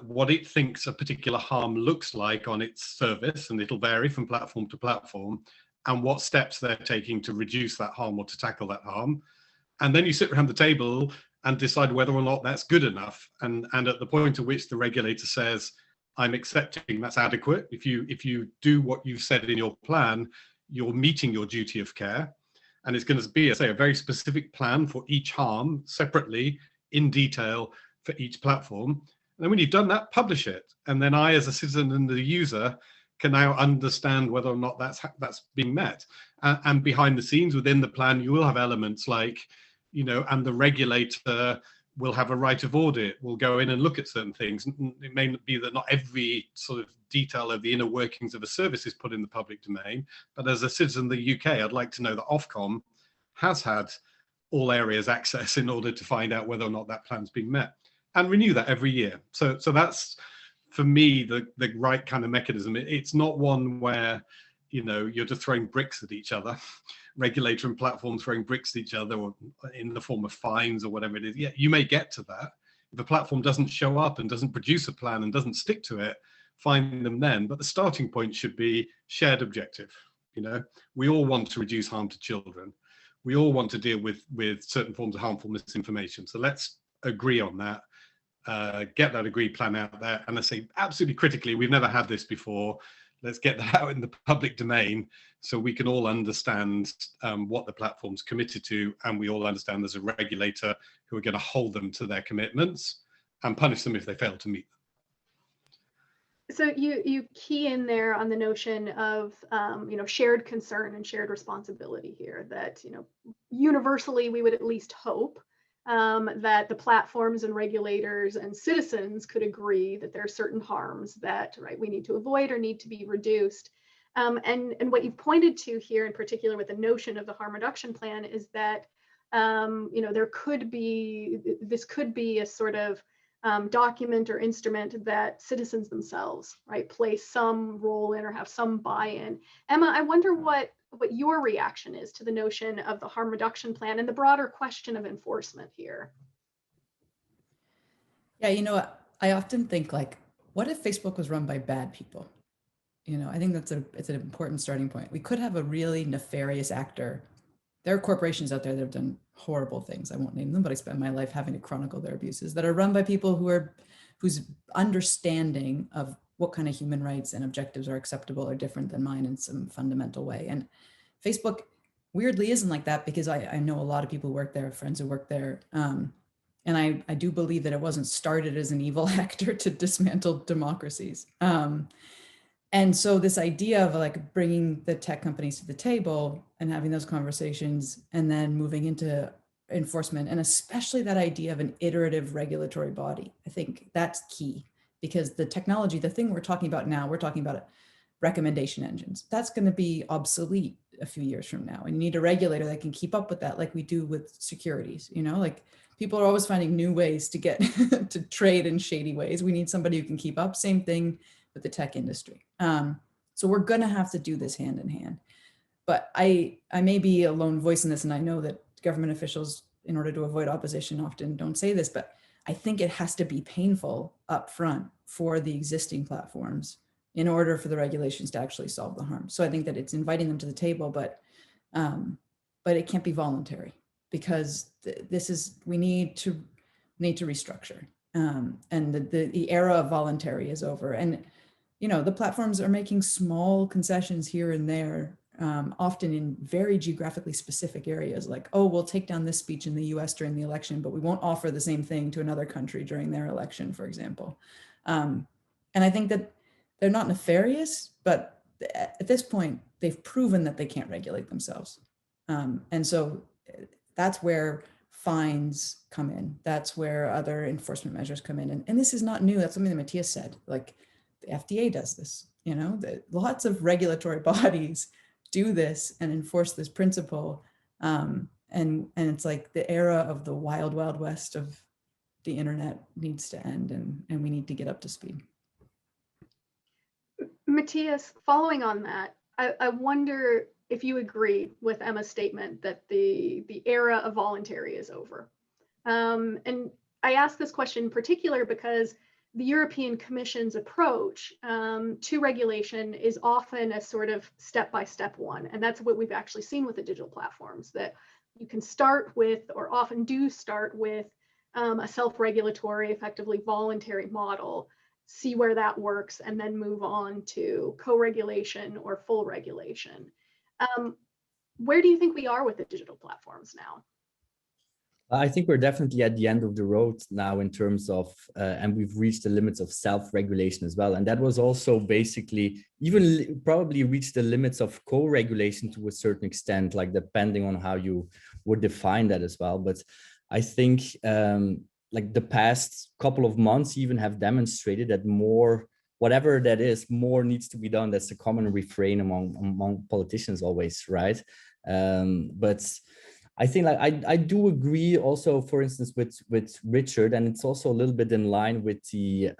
what it thinks a particular harm looks like on its service, and it'll vary from platform to platform, and what steps they're taking to reduce that harm or to tackle that harm. And then you sit around the table and decide whether or not that's good enough. And at the point at which the regulator says, I'm accepting that's adequate, if you do what you've said in your plan, you're meeting your duty of care. And it's going to be, say, a very specific plan for each harm separately in detail for each platform. And then when you've done that, publish it. And then I, as a citizen and the user, can now understand whether or not that's being met. And behind the scenes within the plan, you will have elements like, you know, and the regulator will have a right of audit, will go in and look at certain things. It may be that not every sort of detail of the inner workings of a service is put in the public domain, but as a citizen of the UK, I'd like to know that Ofcom has had all areas access in order to find out whether or not that plan's been met, and renew that every year. So that's, for me, the right kind of mechanism. It's not one where, you know, you're just throwing bricks at each other, regulator and platform throwing bricks at each other, or in the form of fines or whatever it is. Yeah, you may get to that. If the platform doesn't show up and doesn't produce a plan and doesn't stick to it, find them then. But the starting point should be shared objective. You know, we all want to reduce harm to children. We all want to deal with certain forms of harmful misinformation. So let's agree on that. Get that agreed plan out there. And I say, absolutely critically, we've never had this before. Let's get that out in the public domain so we can all understand what the platform's committed to, and we all understand there's a regulator who are going to hold them to their commitments and punish them if they fail to meet them. So you key in there on the notion of you know, shared concern and shared responsibility here, that, you know, universally we would at least hope that the platforms and regulators and citizens could agree that there are certain harms that, right, we need to avoid or need to be reduced. And what you've pointed to here in particular with the notion of the harm reduction plan is that you know, this could be a sort of document or instrument that citizens themselves, right, play some role in or have some buy-in. Emma, I wonder what your reaction is to the notion of the harm reduction plan and the broader question of enforcement here. Yeah, you know, I often think, like, what if Facebook was run by bad people? You know, I think it's an important starting point. We could have a really nefarious actor. There are corporations out there that have done horrible things. I won't name them, but I spend my life having to chronicle their abuses, that are run by people whose understanding of what kind of human rights and objectives are acceptable are different than mine in some fundamental way. And Facebook weirdly isn't like that, because I know a lot of people who work there, friends who work there. And I do believe that it wasn't started as an evil actor to dismantle democracies. And so this idea of, like, bringing the tech companies to the table and having those conversations and then moving into enforcement, and especially that idea of an iterative regulatory body, I think that's key, because the technology, the thing we're talking about now, we're talking about recommendation engines. That's going to be obsolete a few years from now. And you need a regulator that can keep up with that, like we do with securities. You know, like, people are always finding new ways to get to trade in shady ways. We need somebody who can keep up. Same thing with the tech industry. So we're going to have to do this hand in hand. But I may be a lone voice in this, and I know that government officials, in order to avoid opposition, often don't say this, but I think it has to be painful up front for the existing platforms in order for the regulations to actually solve the harm. So I think that it's inviting them to the table, but it can't be voluntary, because we need to restructure. And the era of voluntary is over. And, you know, the platforms are making small concessions here and there, often in very geographically specific areas, like, oh, we'll take down this speech in the US during the election, but we won't offer the same thing to another country during their election, for example. And I think that they're not nefarious, but at this point, they've proven that they can't regulate themselves. And so that's where fines come in. That's where other enforcement measures come in. And this is not new. That's something that Matthias said. Like, the FDA does this, you know, lots of regulatory bodies do this and enforce this principle. And it's like the era of the wild, wild west of the internet needs to end, and we need to get up to speed. Matthias, following on that, I wonder if you agree with Emma's statement that the era of voluntary is over. And I ask this question in particular because the European Commission's approach to regulation is often a sort of step-by-step one. And that's what we've actually seen with the digital platforms, that you can start with, or often do start with, a self-regulatory, effectively voluntary model, see where that works, and then move on to co-regulation or full regulation. Where do you think we are with the digital platforms now? I think we're definitely at the end of the road now in terms of, and we've reached the limits of self-regulation as well. And that was also basically even probably reached the limits of co-regulation to a certain extent, like depending on how you would define that as well. But I think like the past couple of months even have demonstrated that more, whatever that is, more needs to be done. That's a common refrain among politicians always, right? But I think like I do agree also, for instance, with Richard, and it's also a little bit in line with the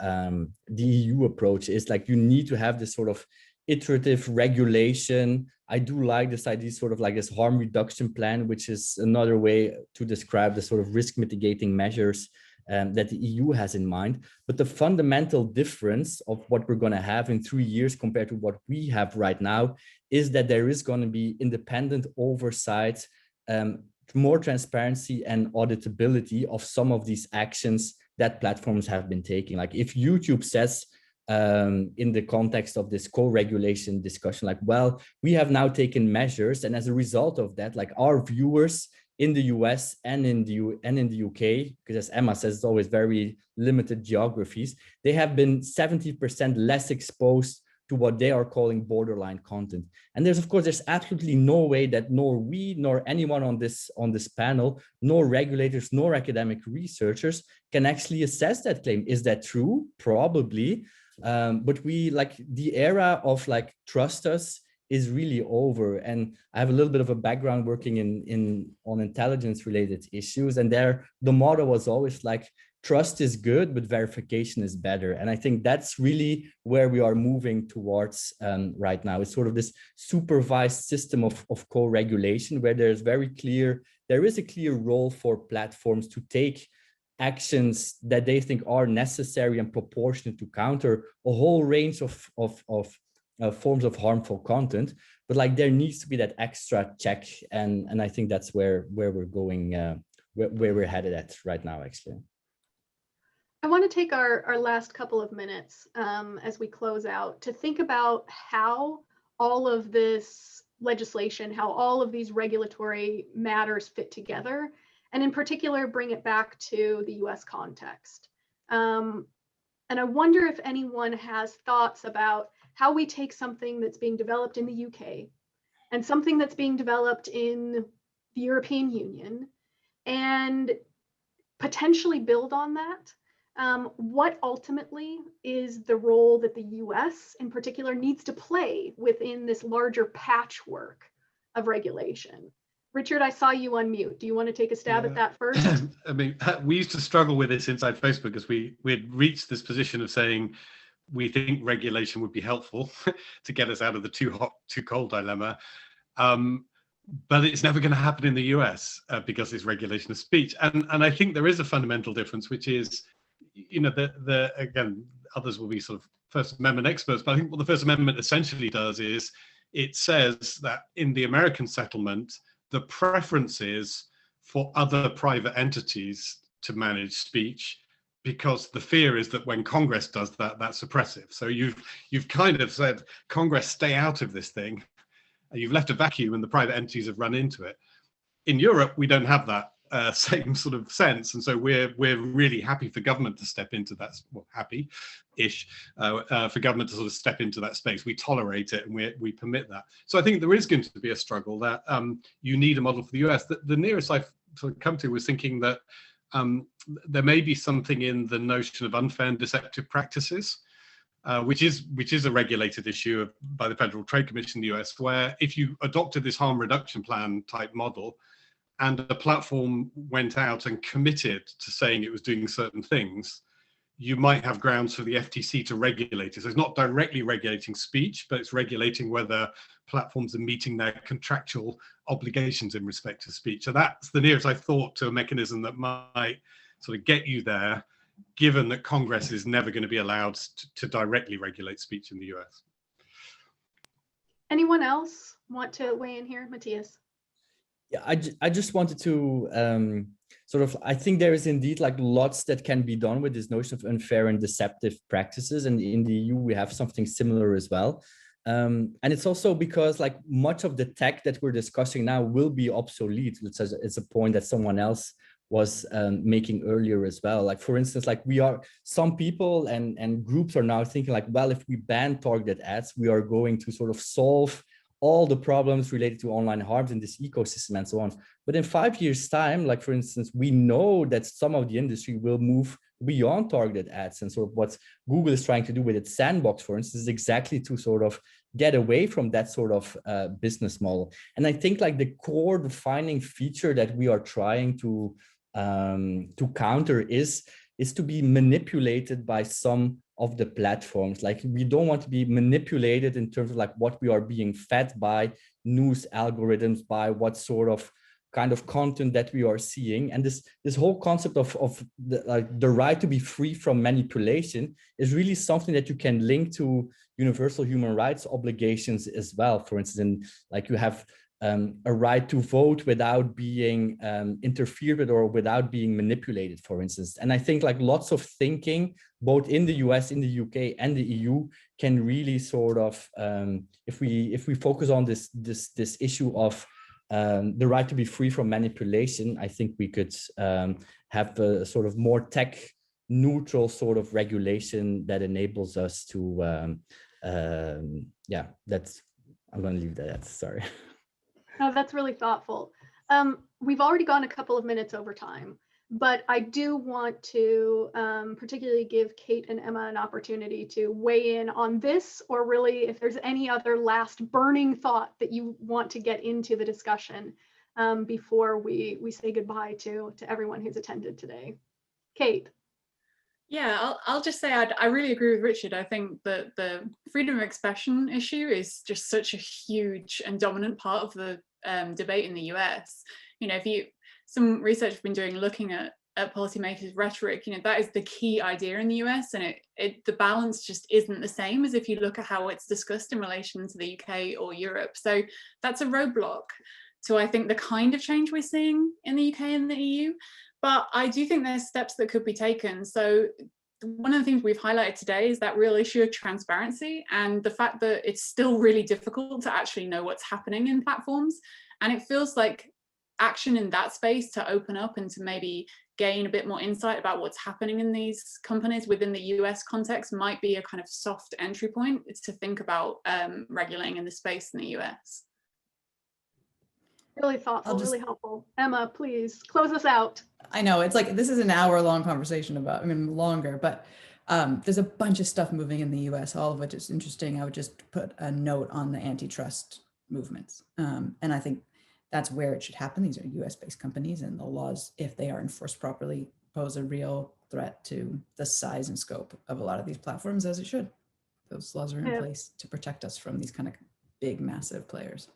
EU approach. Is like you need to have this sort of iterative regulation. I do like this idea, sort of like this harm reduction plan, which is another way to describe the sort of risk mitigating measures that the EU has in mind. But the fundamental difference of what we're going to have in 3 years compared to what we have right now is that there is going to be independent oversight, more transparency and auditability of some of these actions that platforms have been taking. Like if YouTube says, in the context of this co-regulation discussion, like, well, we have now taken measures, and as a result of that, like our viewers in the US and in the UK, because as Emma says, it's always very limited geographies, they have been 70% less exposed to what they are calling borderline content. And there's, of course, there's absolutely no way that nor we, nor anyone on this panel, nor regulators, nor academic researchers can actually assess that claim. Is that true? Probably. But we, like, the era of like trust us is really over. And I have a little bit of a background working on intelligence related issues, and there the motto was always like, trust is good, but verification is better. And I think that's really where we are moving towards right now. It's sort of this supervised system of co-regulation, where there is a clear role for platforms to take actions that they think are necessary and proportionate to counter a whole range of forms of harmful content. But like there needs to be that extra check, and I think that's where we're going, where we're headed at right now, actually. I want to take our last couple of minutes as we close out to think about how all of this legislation, how all of these regulatory matters fit together, and in particular, bring it back to the US context. And I wonder if anyone has thoughts about how we take something that's being developed in the UK and something that's being developed in the European Union and potentially build on that. What ultimately is the role that the US in particular needs to play within this larger patchwork of regulation? Richard, I saw you unmute. Do you want to take a stab at that first? I mean, we used to struggle with this inside Facebook because we had reached this position of saying we think regulation would be helpful to get us out of the too hot, too cold dilemma. But it's never going to happen in the US because it's regulation of speech. And I think there is a fundamental difference, which is, you know, again, others will be sort of First Amendment experts, but I think what the First Amendment essentially does is it says that in the American settlement, the preference is for other private entities to manage speech, because the fear is that when Congress does that, that's oppressive. So you've kind of said, Congress, stay out of this thing. You've left a vacuum and the private entities have run into it. In Europe, we don't have that same sort of sense, and so we're really happy for government to step into that, well, happy-ish for government to sort of step into that space. We tolerate it and we permit that. So I think there is going to be a struggle that you need a model for the US. The nearest I've sort of come to was thinking that there may be something in the notion of unfair and deceptive practices, which is a regulated issue by the Federal Trade Commission in the US, where if you adopted this harm reduction plan type model, and a platform went out and committed to saying it was doing certain things, you might have grounds for the FTC to regulate it. So it's not directly regulating speech, but it's regulating whether platforms are meeting their contractual obligations in respect to speech. So that's the nearest I've thought to a mechanism that might sort of get you there, given that Congress is never going to be allowed to directly regulate speech in the US. Anyone else want to weigh in here? Matthias? Yeah, I just wanted to sort of, I think there is indeed like lots that can be done with this notion of unfair and deceptive practices. And in the EU, we have something similar as well. And it's also because like much of the tech that we're discussing now will be obsolete. It's a point that someone else was making earlier as well. Like, for instance, like some people and groups are now thinking like, well, if we ban targeted ads, we are going to sort of solve all the problems related to online harms in this ecosystem and so on. But in 5 years' time, like, for instance, we know that some of the industry will move beyond targeted ads. And sort of what Google is trying to do with its sandbox, for instance, is exactly to sort of get away from that sort of business model. And I think like the core defining feature that we are trying to counter is to be manipulated by some of the platforms. Like, we don't want to be manipulated in terms of like what we are being fed by news algorithms, by what sort of kind of content that we are seeing. And this whole concept of the right to be free from manipulation is really something that you can link to universal human rights obligations as well. For instance, like you have a right to vote without being interfered with or without being manipulated, for instance. And I think like lots of thinking, both in the US, in the UK, and the EU, can really sort of, if we focus on this issue of the right to be free from manipulation, I think we could have a sort of more tech neutral sort of regulation that enables us to, yeah, I'm going to leave that at, sorry. No, that's really thoughtful. We've already gone a couple of minutes over time, but I do want to particularly give Kate and Emma an opportunity to weigh in on this, or really if there's any other last burning thought that you want to get into the discussion before we say goodbye to everyone who's attended today. Kate. Yeah, I'll just say I really agree with Richard. I think that the freedom of expression issue is just such a huge and dominant part of the debate in the US. You know, some research I've been doing looking at policymakers' rhetoric, you know, that is the key idea in the US, and the balance just isn't the same as if you look at how it's discussed in relation to the UK or Europe. So that's a roadblock to, I think, the kind of change we're seeing in the UK and the EU. But I do think there's steps that could be taken. So one of the things we've highlighted today is that real issue of transparency and the fact that it's still really difficult to actually know what's happening in platforms. And it feels like action in that space to open up and to maybe gain a bit more insight about what's happening in these companies within the US context might be a kind of soft entry point. It's to think about regulating in the space in the US. Really thoughtful, really helpful. Emma, please close us out. I know it's like, this is an hour-long conversation about, I mean, longer, but there's a bunch of stuff moving in the US, all of which is interesting. I would just put a note on the antitrust movements. And I think that's where it should happen. These are US-based companies, and the laws, if they are enforced properly, pose a real threat to the size and scope of a lot of these platforms, as it should. Those laws are in place to protect us from these kind of big, massive players.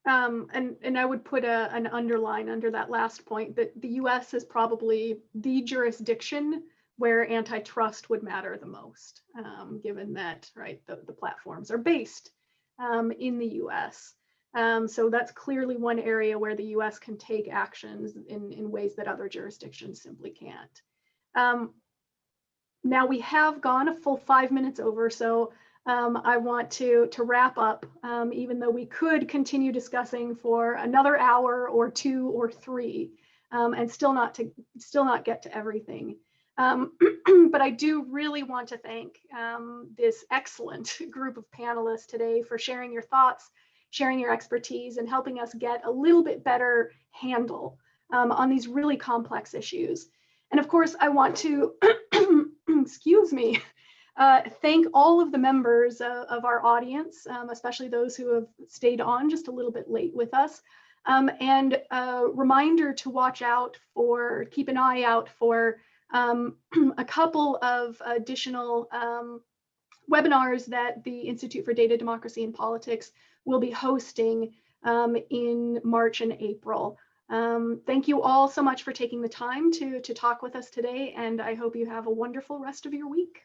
And I would put an underline under that last point that the US is probably the jurisdiction where antitrust would matter the most, given that, right, the platforms are based in the US. So that's clearly one area where the US can take actions in ways that other jurisdictions simply can't. Now we have gone a full 5 minutes over, so I want to wrap up, even though we could continue discussing for another hour or two or three, and still not get to everything. But I do really want to thank this excellent group of panelists today for sharing your thoughts, sharing your expertise, and helping us get a little bit better handle on these really complex issues. And of course, I want to, excuse me, thank all of the members of our audience, especially those who have stayed on just a little bit late with us. And a reminder to keep an eye out for a couple of additional webinars that the Institute for Data, Democracy, and Politics will be hosting in March and April. Thank you all so much for taking the time to talk with us today, and I hope you have a wonderful rest of your week.